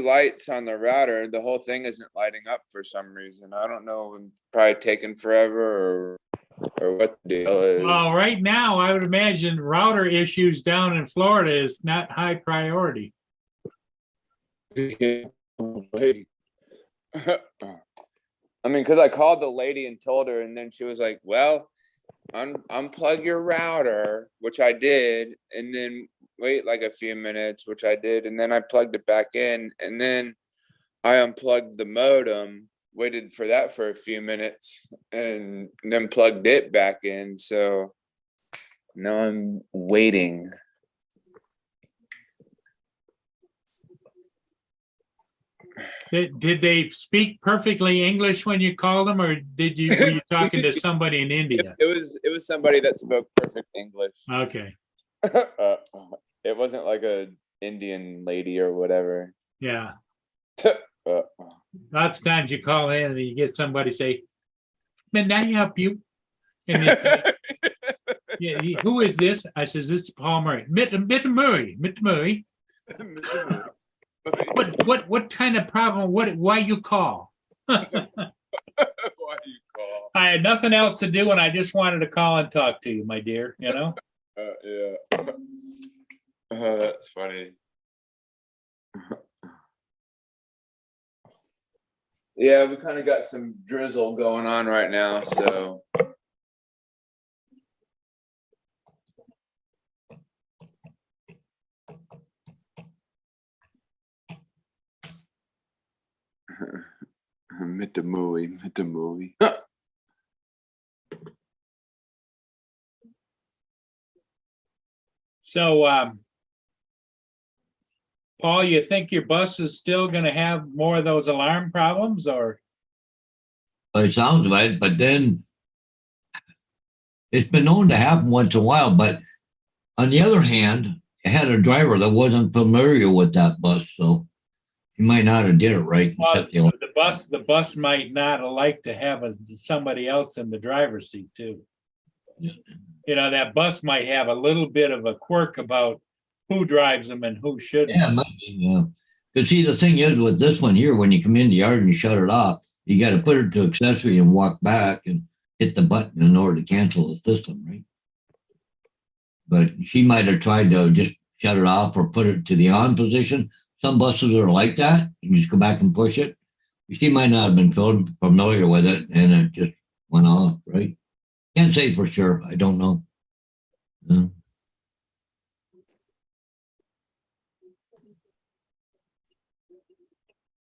lights on the router. The whole thing isn't lighting up for some reason. I don't know. I'm probably taking forever or what the deal is. Well, right now, I would imagine router issues down in Florida is not high priority. Wait. I mean, because I called the lady and told her, and then she was like, "Well, unplug your router," which I did, and then wait like a few minutes, which I did, and then I plugged it back in, and then I unplugged the modem, waited for that for a few minutes, and then plugged it back in. So now I'm waiting. Did they speak perfectly English when you called them, or were you talking to somebody in India? It was somebody that spoke perfect English. Okay, It wasn't like a Indian lady or whatever. yeah. Uh, Lots of times you call in and you get somebody say, "May I help you?" And they say, yeah, who is this? I says, "This is Paul Murray." Mr. Murray, Mr. Murray. What kind of problem? Why you call? Why do you call? I had nothing else to do and I just wanted to call and talk to you, my dear, you know? Yeah. That's funny. Yeah, we kind of got some drizzle going on right now, so. Mit the movie. So, Paul, you think your bus is still going to have more of those alarm problems, or? It sounds right, but then it's been known to happen once in a while. But on the other hand, it had a driver that wasn't familiar with that bus, so he might not have did it right. Well, the bus might not like to have somebody else in the driver's seat too. Yeah. You know, that bus might have a little bit of a quirk about who drives them and who shouldn't. Yeah, it might be, yeah. Because see, the thing is with this one here, when you come in the yard and you shut it off, you got to put it to accessory and walk back and hit the button in order to cancel the system, right? But she might have tried to just shut it off or put it to the on position. Some buses are like that. You just go back and push it. She might not have been familiar with it and it just went off, right? Can't say for sure. I don't know. Yeah.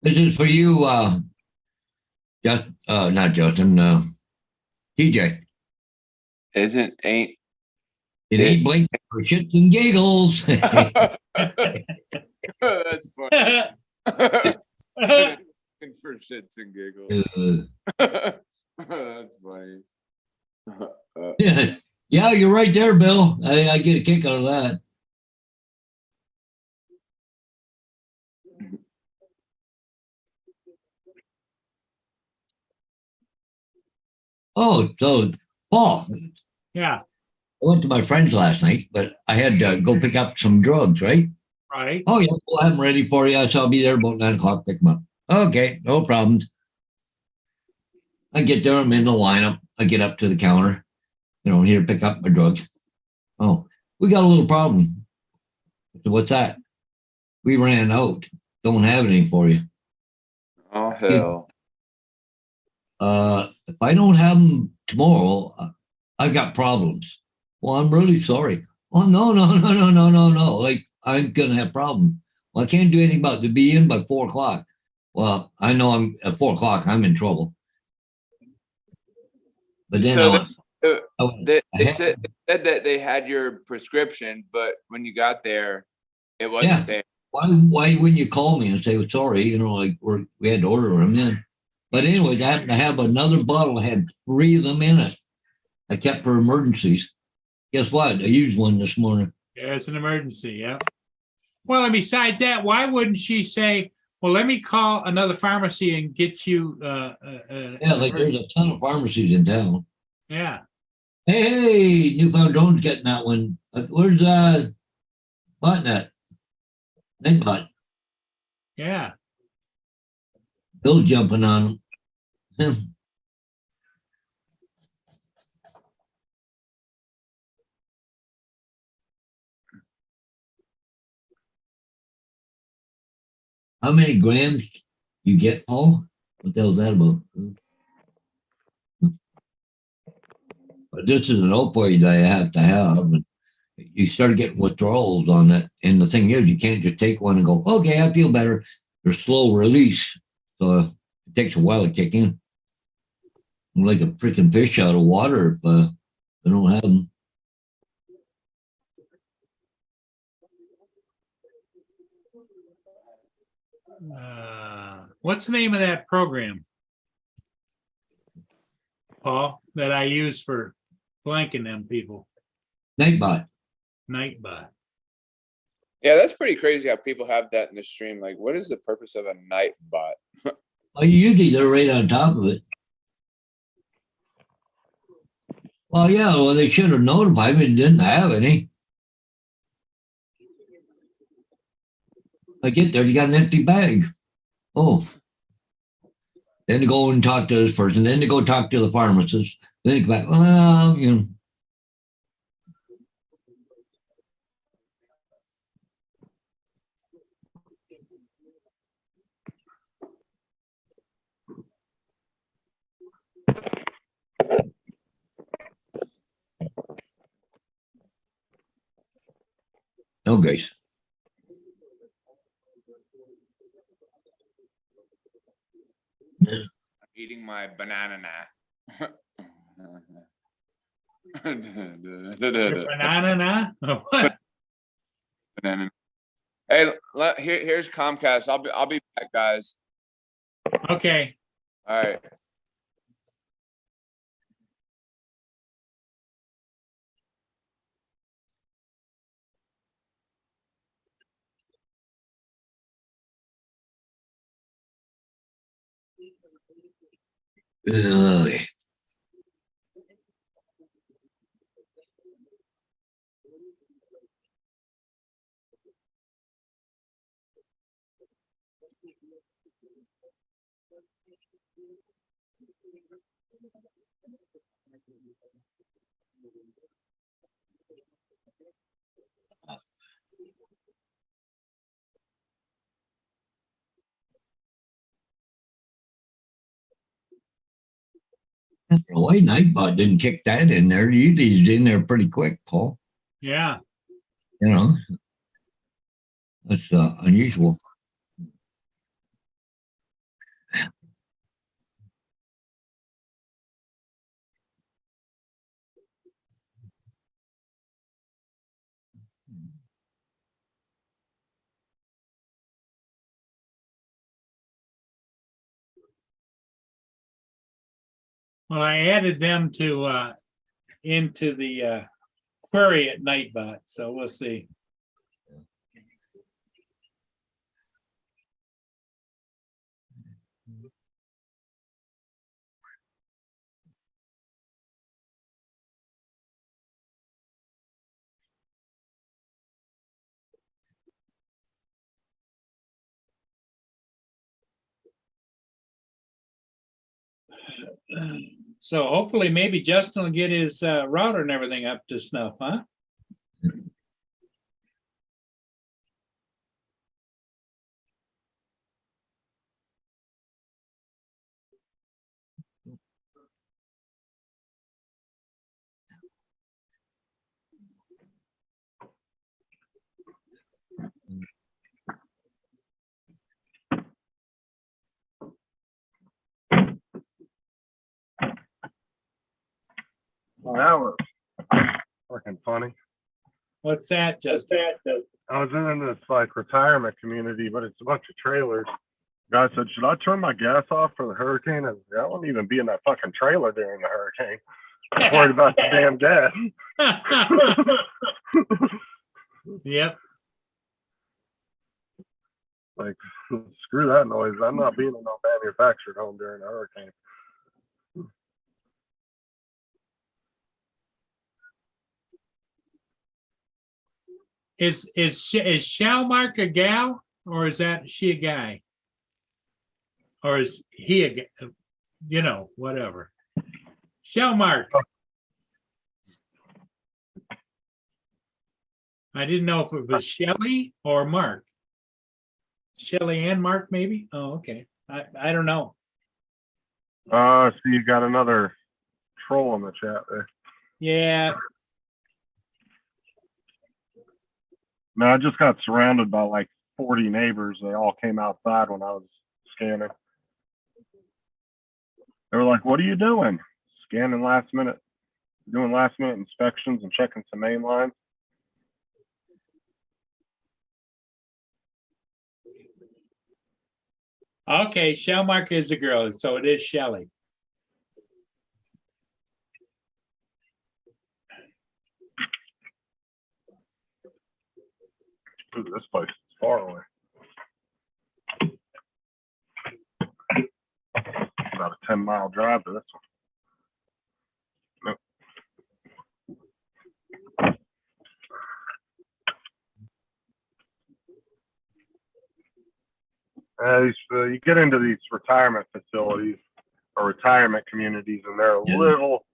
This is for you, not Justin, TJ. Ain't It ain't blinking for shits and giggles. That's funny. For shits and giggles. That's funny. Yeah, you're right there, Bill. I get a kick out of that. Oh, so Paul, Yeah, I went to my friend's last night, but I had to go pick up some drugs, right? right. Oh, yeah, we'll have them ready for you. So I'll be there about 9 o'clock, pick them up. Okay, no problems. I get there, I'm in the lineup. I get up to the counter, here to pick up my drugs. Oh, we got a little problem. I said, what's that? We ran out. Don't have anything for you. Oh, hell. If I don't have them tomorrow, I got problems. Well, I'm really sorry. Oh, no. Like, I'm going to have problems. Well, I can't do anything about it. To be in by 4 o'clock. Well, I know I'm at 4 o'clock, I'm in trouble. But then So they said that they had your prescription, but when you got there, it wasn't there. Why wouldn't you call me and say, sorry, like we had to order them in. But anyways, I happened to have another bottle, I had 3 of them in it. I kept for emergencies. Guess what? I used one this morning. Yeah, it's an emergency, yeah. Well, and besides that, why wouldn't she say, Well, let me call another pharmacy and get you, Yeah, like there's a ton of pharmacies in town. yeah, Hey, Newfound Drone's getting that one. Where's Botnet? Nightbot. yeah. Bill's jumping on him. How many grams you get, Paul? What the hell is that about? But this is an opioid I have to have. And you start getting withdrawals on it. And the thing is, you can't just take one and go, okay, I feel better. They're slow release. So it takes a while to kick in. I'm like a freaking fish out of water if I don't have them. What's the name of that program? Paul, that I use for blanking them people, Nightbot. Nightbot. Yeah, that's pretty crazy how people have that in the stream. Like, what is the purpose of a night bot? Oh, usually they're right on top of it. Well, yeah, well, they should have notified me. Didn't have any. I get there, you got an empty bag. Oh. Then to go and talk to this person, then to go talk to the pharmacist. Then you come back, well, you know. No, guys. I'm eating my banana now. Your banana now? Or what? Banana. Hey, here's Comcast. I'll be back, guys. Okay. All right. Ugh. Why Nightbot didn't kick that in there? Usually he's in there pretty quick, Paul. Yeah. You know, that's unusual. Well, I added them to into the query at Nightbot, so we'll see. So hopefully maybe Justin will get his router and everything up to snuff, huh? Well, that was freaking funny. What's that, Justin? I was in this like retirement community, but it's a bunch of trailers. Guy said, "Should I turn my gas off for the hurricane?" I said, "I won't even be in that fucking trailer during the hurricane. I'm worried about the damn gas." Yep. Like, screw that noise. I'm not being in no manufactured home during a hurricane. Is Shellmark a gal or is that she a guy? Or is he a, you know, whatever. Shellmark. I didn't know if it was Shelley or Mark. Shelley and Mark, maybe? Oh, okay. I don't know. So you got another troll in the chat there. Yeah, No, I just got surrounded by like 40 neighbors. They all came outside when I was scanning. They were like, "What are you doing?" Scanning last minute, doing last minute inspections and checking some main lines. okay, Shellmark is a girl, so it is Shelley. Ooh, this place is far away. About a 10-mile drive to this one. Nope. You get into these retirement facilities or retirement communities, and they're a Yeah. little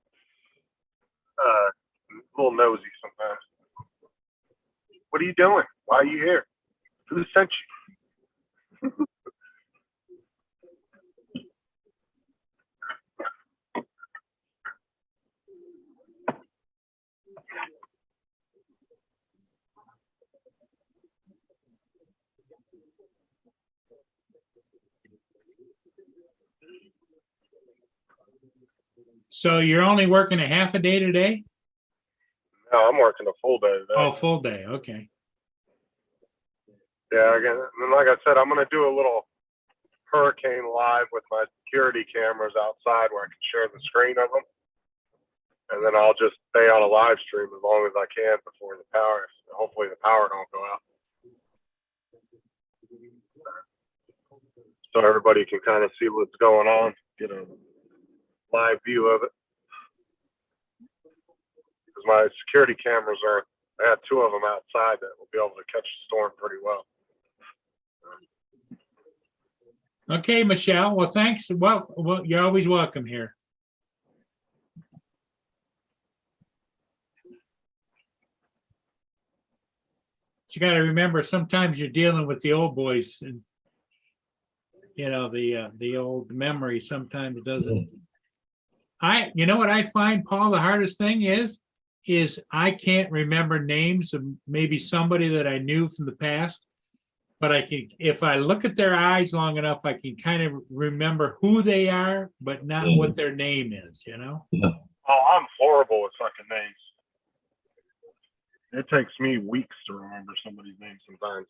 nosy sometimes. What are you doing? Why are you here? Who sent you? So you're only working a half a day today? No, I'm working a full day today. Oh, full day, okay. Yeah, again, and like I said, I'm gonna do a little hurricane live with my security cameras outside where I can share the screen of them, and then I'll just stay on a live stream as long as I can before the power. Hopefully, the power don't go out, so everybody can kind of see what's going on, get a live view of it. Because my security cameras I had 2 of them outside that will be able to catch the storm pretty well. Okay, Michelle, well, thanks. Well, you're always welcome here. But you gotta remember, sometimes you're dealing with the old boys and you know, the old memory sometimes doesn't. You know what I find, Paul, the hardest thing is I can't remember names of maybe somebody that I knew from the past. But I can, if I look at their eyes long enough, I can kind of remember who they are, but not what their name is, you know? Oh, I'm horrible with fucking names. It takes me weeks to remember somebody's name sometimes,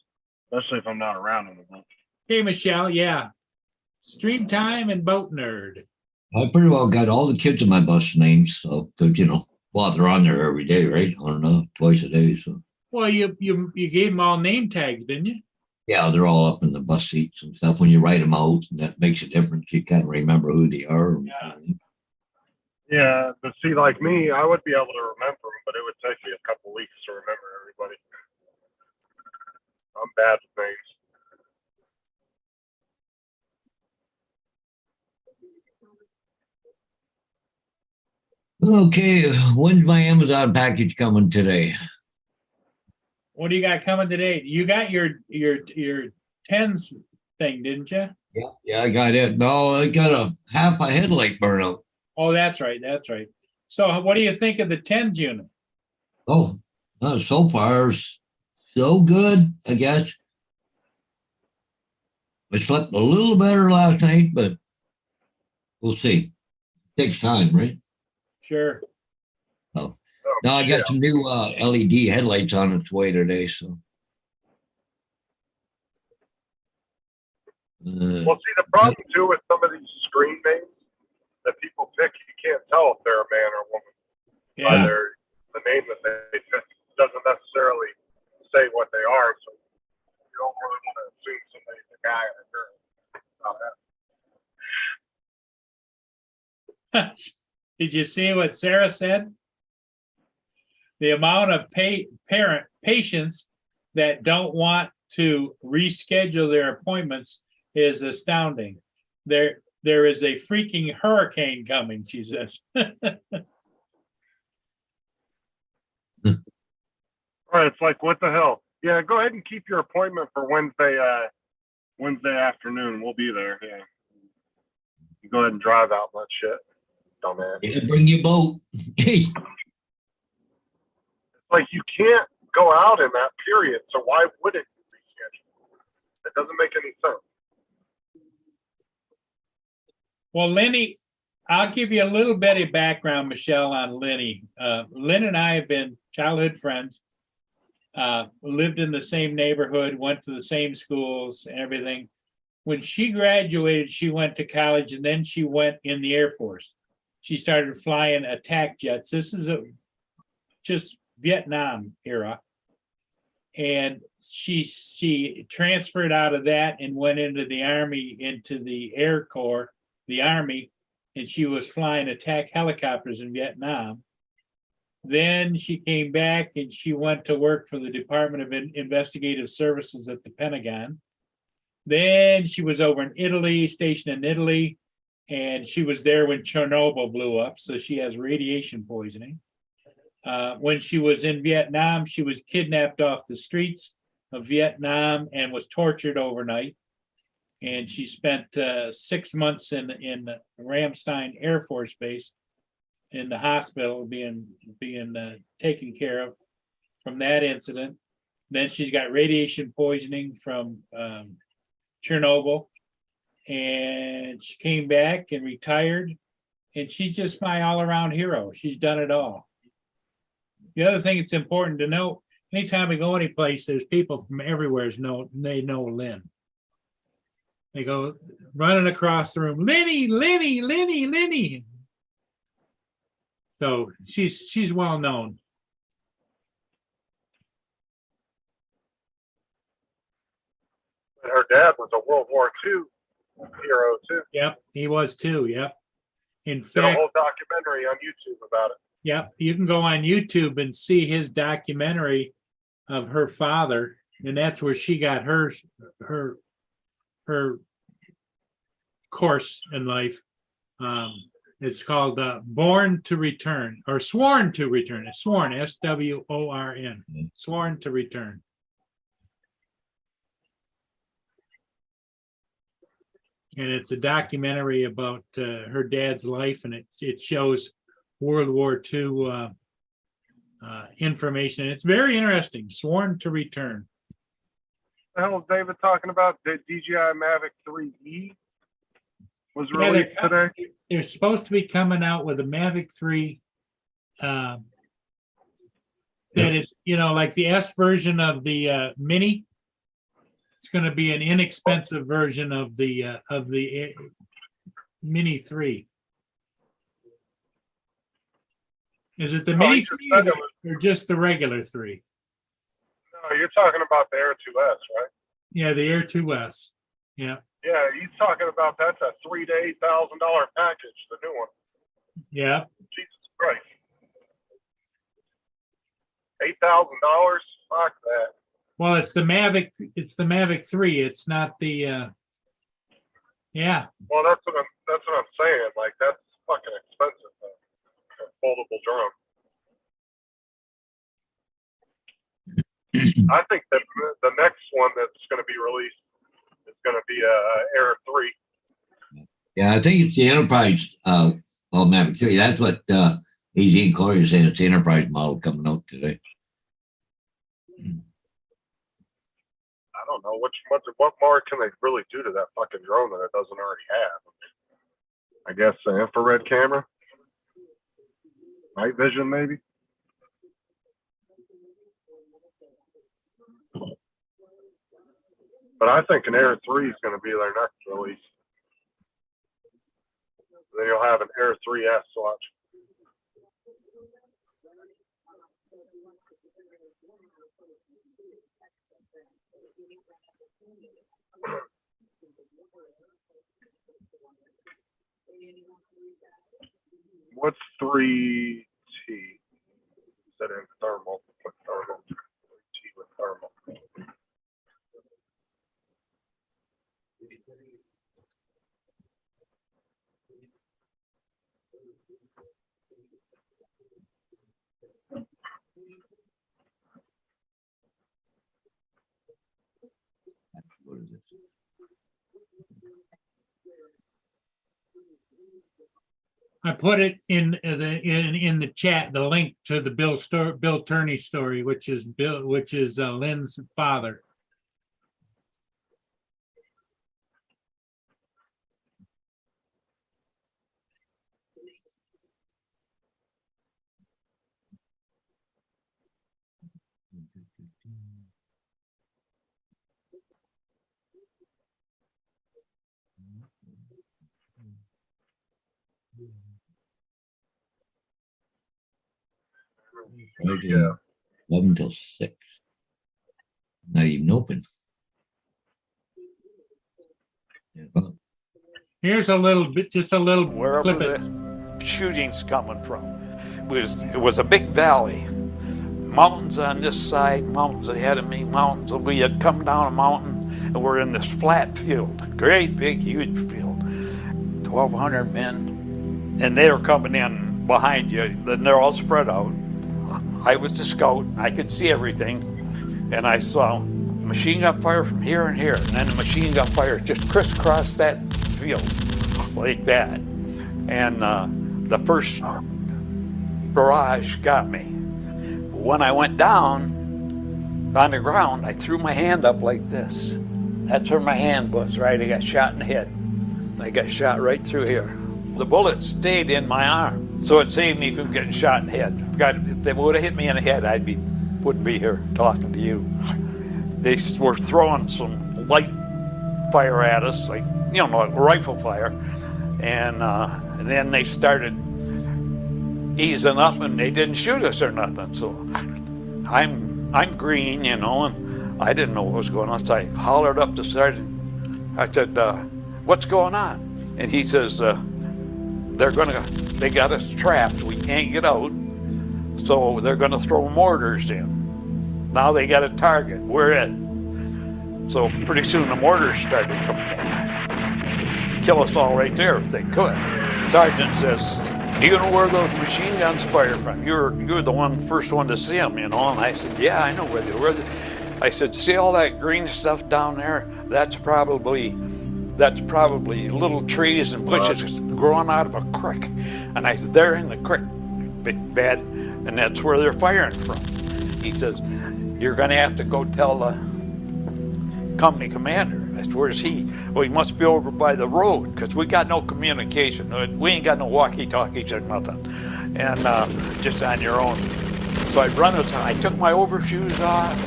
especially if I'm not around in the bunch. Hey, Michelle, yeah. Stream Time and Boat Nerd. I pretty well got all the kids in my bus names, so because well, they're on there every day, right? I don't know, twice a day. So Well, you gave them all name tags, didn't you? yeah, they're all up in the bus seats and stuff. When you write them out, that makes a difference. You kind of remember who they are. Yeah. Yeah, but see, like me, I would be able to remember them, but it would take me a couple weeks to remember everybody. I'm bad with names. Okay, when's my Amazon package coming today? What do you got coming today? You got your tens thing, didn't you? Yeah, I got it. No, I got a half a headlight burnout. Oh, that's right. That's right. So what do you think of the tens unit? Oh, so far so good, I guess. I slept a little better last night, but we'll see. Takes time, right? Sure. Oh, now I got some new LED headlights on its way today. So, Well, see, the problem too with some of these screen names that people pick, you can't tell if they're a man or woman by Yeah. the name that they pick. Doesn't necessarily say what they are, so you don't really want to assume somebody's guy or a girl. Not that. Did you see what Sarah said? The amount of patients that don't want to reschedule their appointments is astounding. There is a freaking hurricane coming, she says. Right, it's like, what the hell? Yeah, go ahead and keep your appointment for Wednesday afternoon. We'll be there. Yeah. You go ahead and drive out that shit, dumbass. Yeah, bring your boat. It's like you can't go out in that period, so why would it be rescheduled? It doesn't make any sense. Well, Lenny, I'll give you a little bit of background, Michelle, on Lenny. Lynn and I have been childhood friends, lived in the same neighborhood, went to the same schools and everything. When she graduated, she went to college and then she went in the Air Force. She started flying attack jets. This is just Vietnam era. And she transferred out of that and went into the Army, into the Air Corps, the Army, and she was flying attack helicopters in Vietnam. Then she came back and she went to work for the Department of Investigative Services at the Pentagon. Then she was over in Italy, stationed in Italy, and she was there when Chernobyl blew up, so she has radiation poisoning. When she was in Vietnam, she was kidnapped off the streets of Vietnam and was tortured overnight. And she spent 6 months in Ramstein Air Force Base in the hospital being taken care of from that incident. Then she's got radiation poisoning from Chernobyl, and she came back and retired, and she's just my all-around hero. She's done it all. The other thing it's important to know, anytime we go anyplace, there's people from everywhere they know Lynn. They go running across the room, Lenny, Lenny, Lenny, Lenny. So she's well known. And her dad was a World War II hero too. Yep, he was too. Yep. In Did a fact, whole documentary on YouTube about it. yep, you can go on YouTube and see his documentary of her father, and that's where she got her course in life. It's called Born to Return, or Sworn to Return. It's Sworn, SWORN, Sworn to Return. And it's a documentary about her dad's life, and it shows World War II information. It's very interesting. Sworn to Return. What the hell is David talking about? The DJI Mavic 3E was released today. They're supposed to be coming out with a Mavic 3 that is, like the S version of the Mini. It's going to be an inexpensive version of the Mini 3. Is it the Mini 3 or just the regular 3? No, you're talking about the Air 2S, right? Yeah, the Air 2S. Yeah. Yeah, he's talking about that's a $3,000 to $8,000 package, the new one. Yeah. Jesus Christ. $8,000? Fuck that. Well, it's the Mavic 3. It's not the yeah. Well, that's what I'm saying. Like, that's fucking expensive. A foldable drone. I think that the next one that's going to be released is going to be a Air 3. Yeah, I think it's the Enterprise Mavic 3. That's what Easy and Corey is saying. It's the Enterprise model coming out today. I don't know what more can they really do to that fucking drone that it doesn't already have. I guess the infrared camera, night vision maybe. But I think an Air 3 is going to be their next release. Then you'll have an Air 3S watch. What's 3T? Set in thermal. Put thermal. 3T with thermal. What is it? I put it in the chat, the link to the Bill Turney story, which is Lynn's father. Right, Yeah. 11 till 6. Not even open. Yeah. Here's a little bit, just a little Wherever clip. the shooting's coming from. It was a big valley. Mountains on this side, mountains ahead of me, mountains. We had come down a mountain and we're in this flat field, great big huge field, 1,200 men, and they were coming in behind you. Then they're all spread out. I was the scout. I could see everything, and I saw machine gun fire from here and here, and then the machine gun fire just crisscrossed that field like that. And the first barrage got me. When I went down on the ground, I threw my hand up like this. That's where my hand was, right? I got shot in the head. I got shot right through here. The bullet stayed in my arm, so it saved me from getting shot in the head. If they would have hit me in the head, wouldn't be here talking to you. They were throwing some light fire at us, like, like rifle fire, and then they started easing up, and they didn't shoot us or nothing. So I'm green, and I didn't know what was going on. So I hollered up to sergeant. I said, "What's going on?" And he says, they got us trapped. We can't get out. So they're gonna throw mortars in. Now they got a target. We're in. So pretty soon the mortars started coming in. Kill us all right there if they could. Sergeant says, "Do you know where those machine guns fired from? You're the first one to see them, And I said, "Yeah, I know where they were." I said, "See all that green stuff down there? That's probably little trees and bushes growing out of a creek." And I said, "They're in the creek, big bad, and that's where they're firing from." He says, "You're gonna have to go tell the company commander." I said, "Where's he?" "Well, he must be over by the road, because we got no communication. We ain't got no walkie-talkies or nothing, and just on your own." So I took my overshoes off,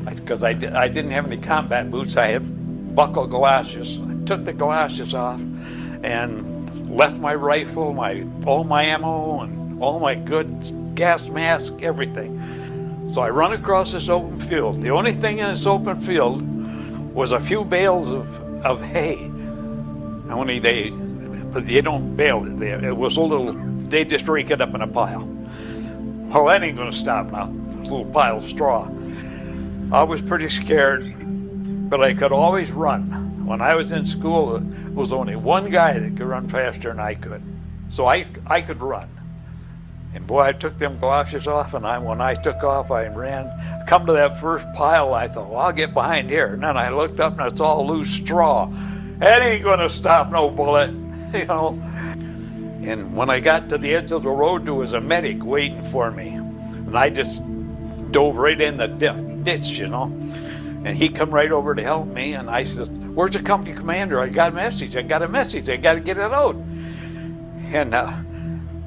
because I didn't have any combat boots. I had buckle galoshes. I took the galoshes off and left my rifle, all my ammo, and all my goods, gas mask, everything. So I run across this open field. The only thing in this open field was a few bales of hay. Only they don't bale it. It was they just rake it up in a pile. Well, that ain't gonna stop now. A little pile of straw. I was pretty scared, but I could always run. When I was in school, there was only one guy that could run faster than I could. So I could run. And boy, I took them galoshes off, and when I took off, I ran. Come to that first pile, I thought, well, I'll get behind here. And then I looked up, and it's all loose straw. That ain't gonna stop no bullet, And when I got to the edge of the road, there was a medic waiting for me. And I just dove right in the ditch, And he come right over to help me, and I said, "Where's the company commander? I got a message. I got to get it out." And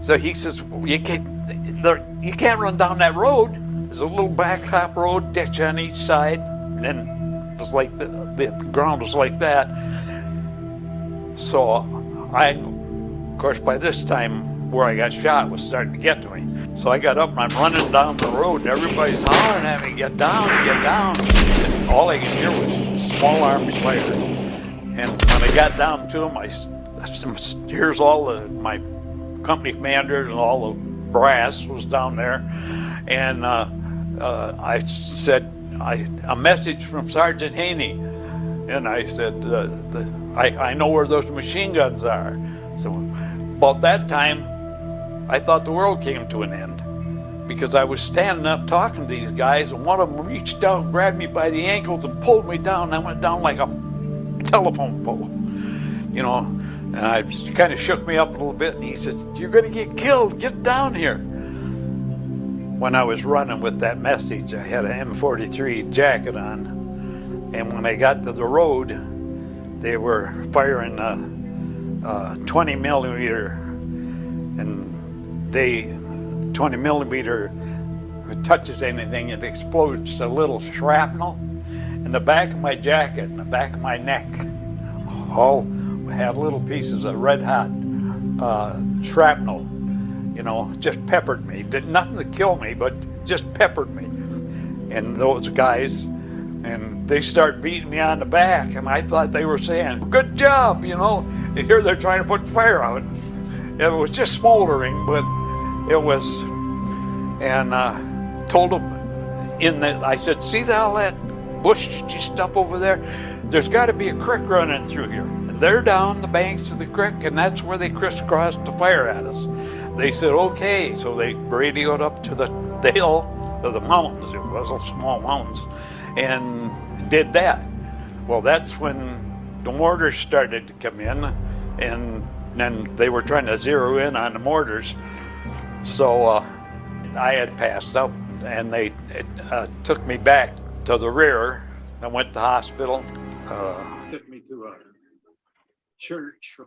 so he says, you can't run down that road. There's a little blacktop road, ditch on each side, and then it was like the ground was like that. So of course, by this time, where I got shot was starting to get to me. So I got up and I'm running down the road, and everybody's hollering at me, "Get down, get down." And all I could hear was small arms firing. And when I got down to him, here's all my company commanders and all the brass was down there. And I said, a message from Sergeant Haney. And I said, I know where those machine guns are. So about that time, I thought the world came to an end, because I was standing up talking to these guys, and one of them reached out, grabbed me by the ankles and pulled me down. I went down like a telephone pole, you know, and I kind of shook me up a little bit, and he said, "You're going to get killed, get down here." When I was running with that message, I had an M43 jacket on, and when I got to the road, they were firing 20 millimeter, and 20 millimeter, if it touches anything, it explodes a little shrapnel. In the back of my jacket, in the back of my neck, all had little pieces of red hot shrapnel, you know, just peppered me. Did nothing to kill me, but just peppered me. And those guys, and they start beating me on the back, and I thought they were saying, "Good job," you know, and here they're trying to put fire out. It was just smoldering, but it was, and told them I said, "See all that bushy stuff over there? There's got to be a creek running through here." And they're down the banks of the creek, and that's where they crisscrossed to fire at us. They said, "Okay," so they radioed up to the hill, to the mountains. It wasn't small mountains, and did that. Well, that's when the mortars started to come in, and then they were trying to zero in on the mortars. So I had passed out, and they took me back to the rear. I went to the hospital. Took me to a church.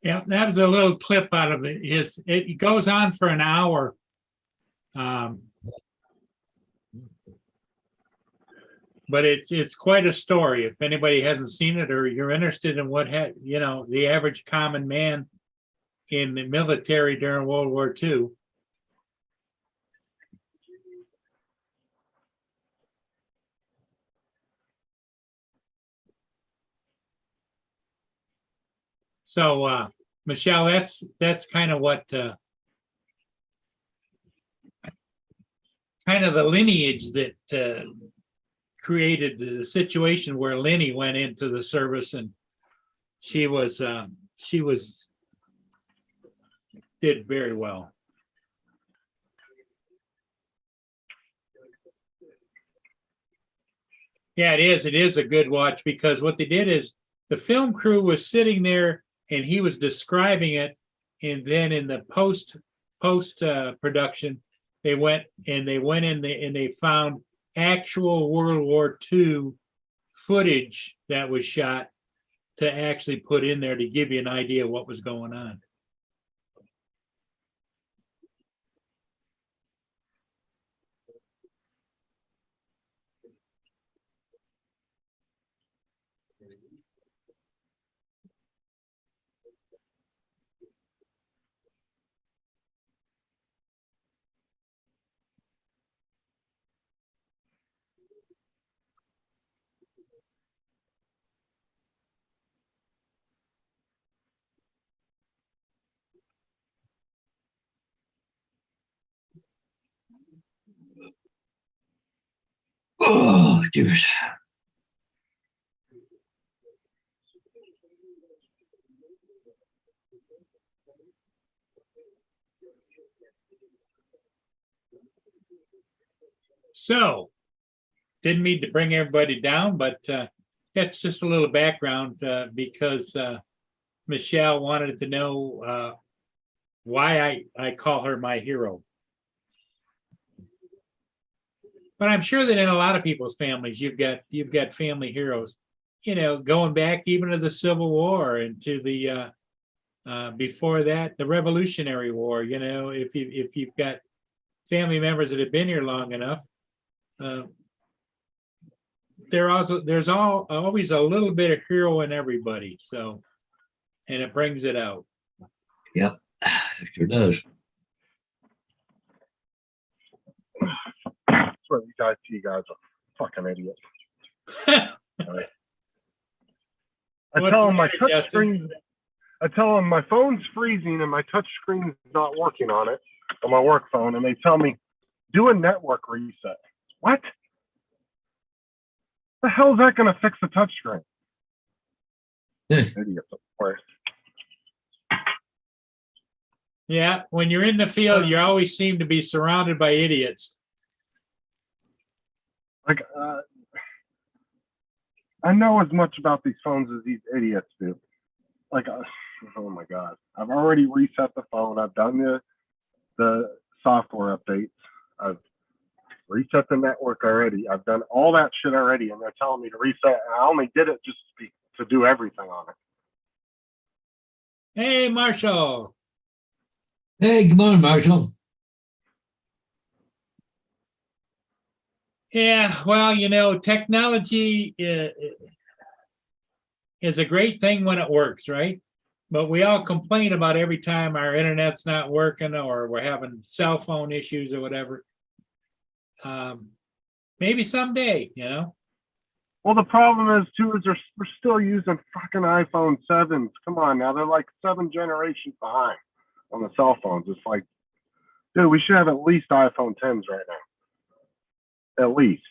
Yeah, that was a little clip out of it. It goes on for an hour. But it's quite a story. If anybody hasn't seen it, or you're interested in what the average common man in the military during World War II. So, Michelle, that's kind of what kind of the lineage that created the situation where Lenny went into the service, and she did very well. Yeah, it is. It is a good watch, because what they did is the film crew was sitting there and he was describing it, and then in the post production, they went in and they found actual World War II footage that was shot to actually put in there to give you an idea of what was going on. Oh, dude. So, didn't mean to bring everybody down, but that's just a little background because Michelle wanted to know why I call her my hero. But I'm sure that in a lot of people's families, you've got family heroes, going back even to the Civil War and to the before that, the Revolutionary War. If you've got family members that have been here long enough, there's always a little bit of hero in everybody. So, and it brings it out. Yep, it sure does. swear these IT guys are fucking idiots. I What's tell the them my matter, touch Justin? screen. I tell them my phone's freezing and my touch screen's not working on it, on my work phone, and they tell me, do a network reset. What? The hell's that going to fix the touch screen? Idiots, of course. Yeah, when you're in the field, you always seem to be surrounded by idiots. Like, I know as much about these phones as these idiots do. Like, oh my God. I've already reset the phone. I've done the software updates. I've reset the network already. I've done all that shit already, and they're telling me to reset. And I only did it just to do everything on it. Hey, Marshall. Hey, good morning, Marshall. Yeah, well, technology is a great thing when it works, right? But we all complain about every time our internet's not working or we're having cell phone issues or whatever. Maybe someday, Well, the problem is, too, is we're still using fucking iPhone 7s. Come on now. They're like 7 generations behind on the cell phones. It's like, dude, we should have at least iPhone 10s right now. At least.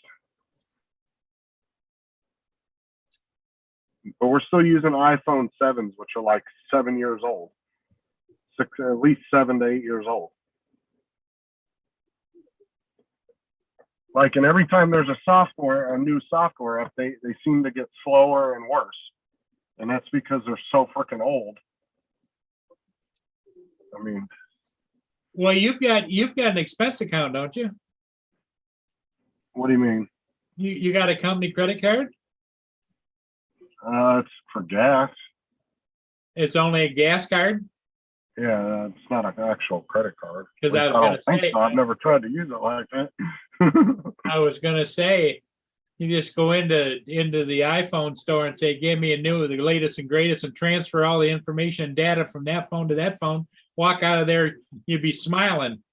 But we're still using iPhone 7s, which are like 7 years old. At least 7 to 8 years old. Like, and every time there's a new software update, they seem to get slower and worse. And that's because they're so freaking old. I mean, well, you've got an expense account, don't you? what do you mean? You got a company credit card? It's for gas. It's only a gas card? Yeah, it's not an actual credit card. Because I was I going don't to think say, so. I've never tried to use it like that. I was going to say, you just go into the iPhone store and say, give me the latest and greatest, and transfer all the information and data from that phone to that phone. Walk out of there, you'd be smiling.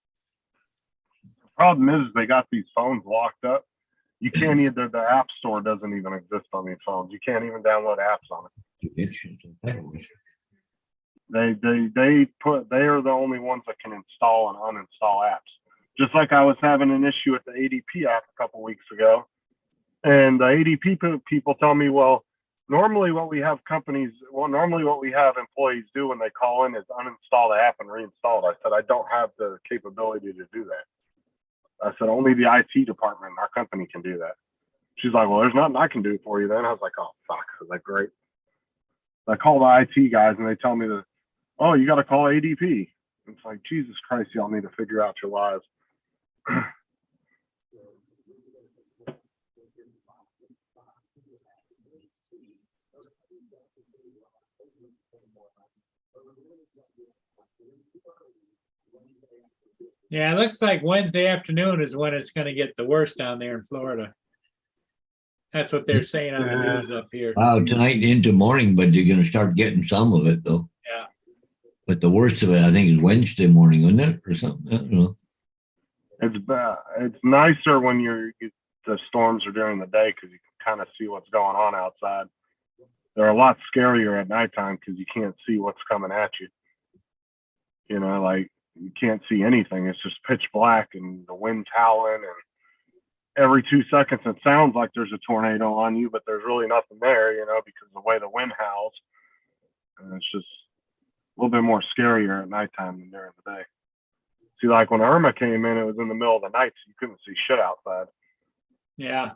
Problem is, they got these phones locked up. You can't either. The App Store doesn't even exist on these phones. You can't even download apps on it. They are the only ones that can install and uninstall apps. Just like I was having an issue with the ADP app a couple weeks ago, and the ADP people tell me, well, normally what we have employees do when they call in is uninstall the app and reinstall it. I said, I don't have the capability to do that. I said, only the IT department in our company can do that. She's like, well, there's nothing I can do for you then. I was like, oh, fuck. I was like, great. I call the IT guys and they tell me that, oh, you got to call ADP. It's like, Jesus Christ, y'all need to figure out your lives. Yeah, it looks like Wednesday afternoon is when it's going to get the worst down there in Florida. That's what they're saying on the news up here. Wow, tonight and into morning, but you're going to start getting some of it, though. Yeah. But the worst of it, I think, is Wednesday morning, isn't it? Or something. I don't know. It's bad. It's nicer when the storms are during the day because you can kind of see what's going on outside. They're a lot scarier at nighttime because you can't see what's coming at you. Like you can't see anything. It's just pitch black and the wind's howling, and every 2 seconds it sounds like there's a tornado on you, but there's really nothing there, because of the way the wind howls. And it's just a little bit more scarier at nighttime than during the day. See, like when Irma came in, it was in the middle of the night, so you couldn't see shit outside. Yeah.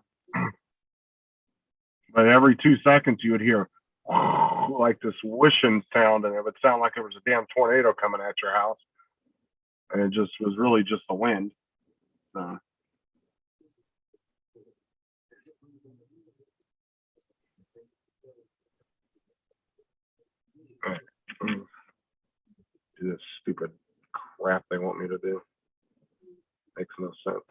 But every 2 seconds you would hear like this whooshing sound, and it would sound like there was a damn tornado coming at your house. And it just was really just the wind. So. Do this stupid crap they want me to do. Makes no sense.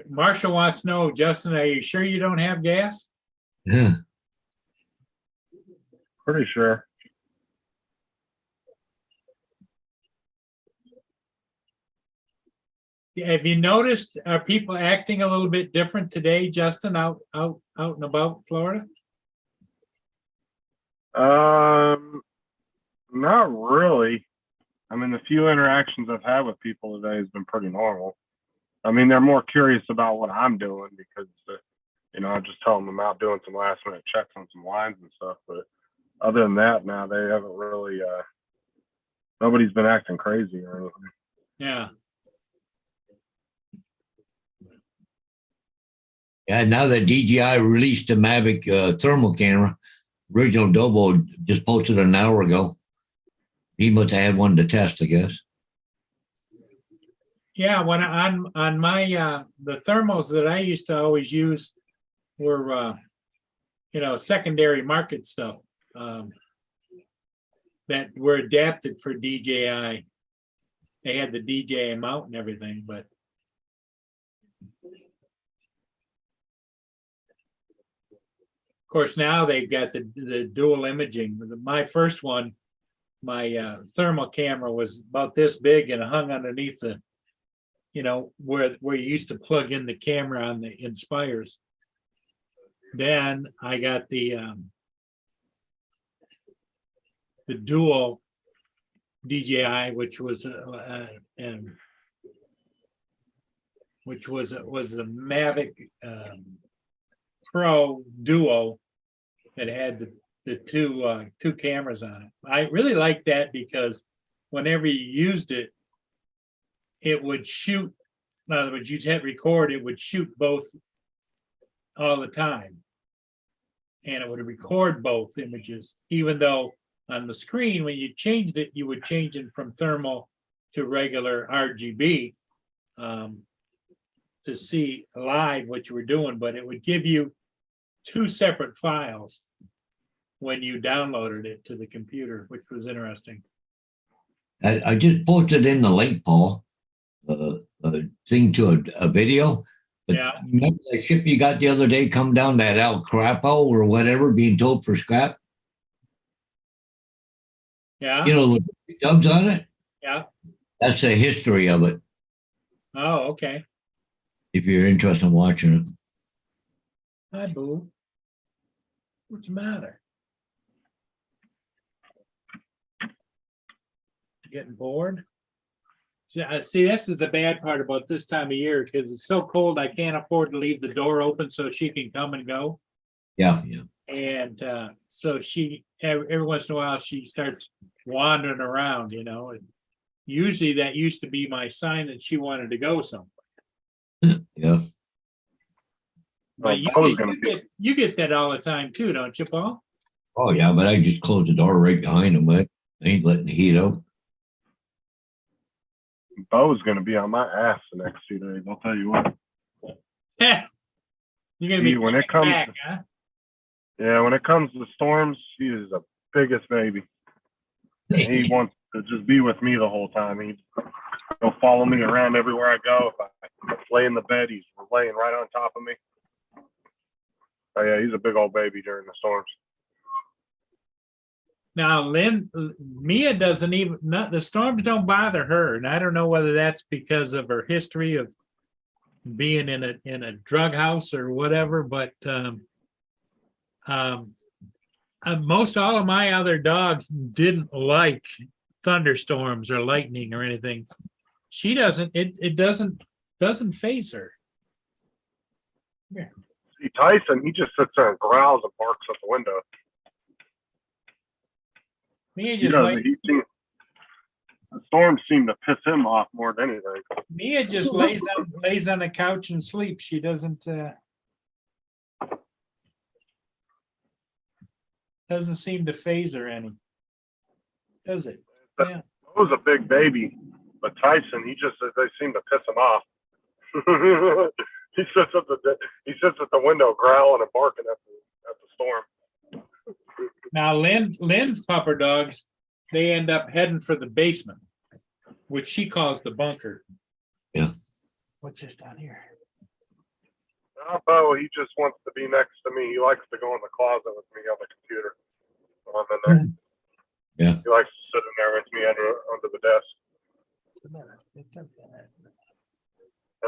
Marshall wants to know, Justin, are you sure you don't have gas? Yeah. Pretty sure. Have you noticed, are people acting a little bit different today, Justin, out and about Florida? Not really. I mean, the few interactions I've had with people today has been pretty normal. I mean, they're more curious about what I'm doing because, I just tell them I'm out doing some last minute checks on some lines and stuff. But other than that, now they haven't really, nobody's been acting crazy or anything. Yeah. Yeah, now that DJI released the Mavic thermal camera, original Dobo just posted an hour ago. He must have had one to test, I guess. Yeah, when on my the thermals that I used to always use were secondary market stuff that were adapted for DJI. They had the DJI mount and everything, but of course now they've got the dual imaging. My first one, my thermal camera was about this big and hung underneath the, where you used to plug in the camera on the Inspires. Then I got the dual DJI, which was a the Mavic Pro Duo that had the two cameras on it. I really liked that because whenever you used it, it would shoot. In other words, you'd hit record, it would shoot both all the time. And it would record both images, even though on the screen, when you changed it, you would change it from thermal to regular RGB to see live what you were doing, but it would give you two separate files when you downloaded it to the computer, which was interesting. I just posted in the link, Paul, a thing to a video. But Yeah. remember the ship you got the other day come down that El Crapo or whatever, being told for scrap? Yeah. With the tugs on it? Yeah. That's the history of it, Oh, okay. if you're interested in watching it. Hi, boo. What's the matter? Getting bored? See, this is the bad part about this time of year because it's so cold. I can't afford to leave the door open so she can come and go. Yeah. And so she, every once in a while, she starts wandering around, and usually that used to be my sign that she wanted to go somewhere. Yeah. But you get that all the time too, don't you, Paul? Oh, yeah, but I just closed the door right behind him. I ain't letting the heat out. Bo's going to be on my ass the next 2 days. I'll tell you what. You're gonna be When it comes, back, huh? yeah, when it comes to storms, he is the biggest baby. And he wants to just be with me the whole time. He'll follow me around everywhere I go. If I lay in the bed, he's laying right on top of me. Oh yeah, he's a big old baby during the storms. Now, Mia doesn't even, the storms don't bother her. And I don't know whether that's because of her history of being in a drug house or whatever, but most all of my other dogs didn't like thunderstorms or lightning or anything. She doesn't, it doesn't faze her. Yeah. See, Tyson, he just sits there and growls and barks at the window. Mia He just doesn't. The storms seem to piss him off more than anything. Mia just lays on the couch and sleeps. She doesn't. Doesn't seem to phase her any. Does it? Yeah. It was a big baby, but Tyson, they seem to piss him off. he sits at the window growling and barking at the storm. Now Lynn's pupper dogs, they end up heading for the basement, which she calls the bunker. Yeah. What's this down here? Bo, he just wants to be next to me. He likes to go in the closet with me on the computer. So I'm in there. Yeah. He likes to sit in there with me under the desk. And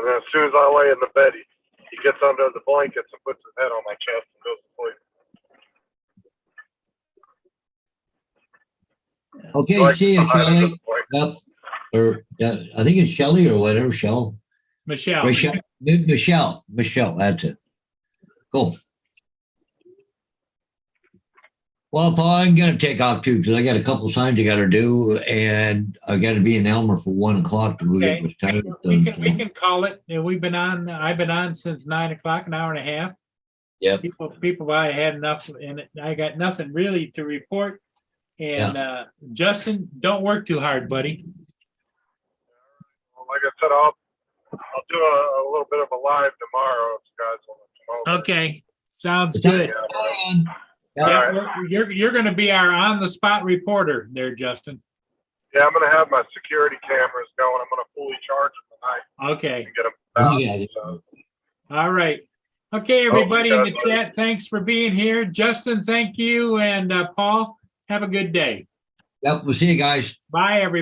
then as soon as I lay in the bed, he gets under the blankets and puts his head on my chest and goes to sleep. Okay, He likes see to you, hide under Shelley. the blanket. Yep. Or I think it's Shelley or whatever, Shell. Michelle. Michelle, that's it. Cool. Well, Paul, I'm gonna take off too because I got a couple signs I gotta do, and I gotta be in Elmer for 1 o'clock to go get Okay. this time We done. can call it. And I've been on since 9 o'clock, an hour and a half. Yep. People I had enough and I got nothing really to report. And Justin, don't work too hard, buddy. Well, like I said, I'll do a little bit of a live tomorrow if you guys want to come over. Okay, sounds Is that- good. Yeah. Yeah, you're going to be our on-the-spot reporter there, Justin. Yeah, I'm gonna have my security cameras going. I'm gonna fully charge them tonight Okay, and get them Oh, out. yeah. So, all right. Okay, everybody in the guys. chat, thanks for being here. Justin, thank you. And Paul, have a good day. Yep, we'll see you guys. Bye, everybody.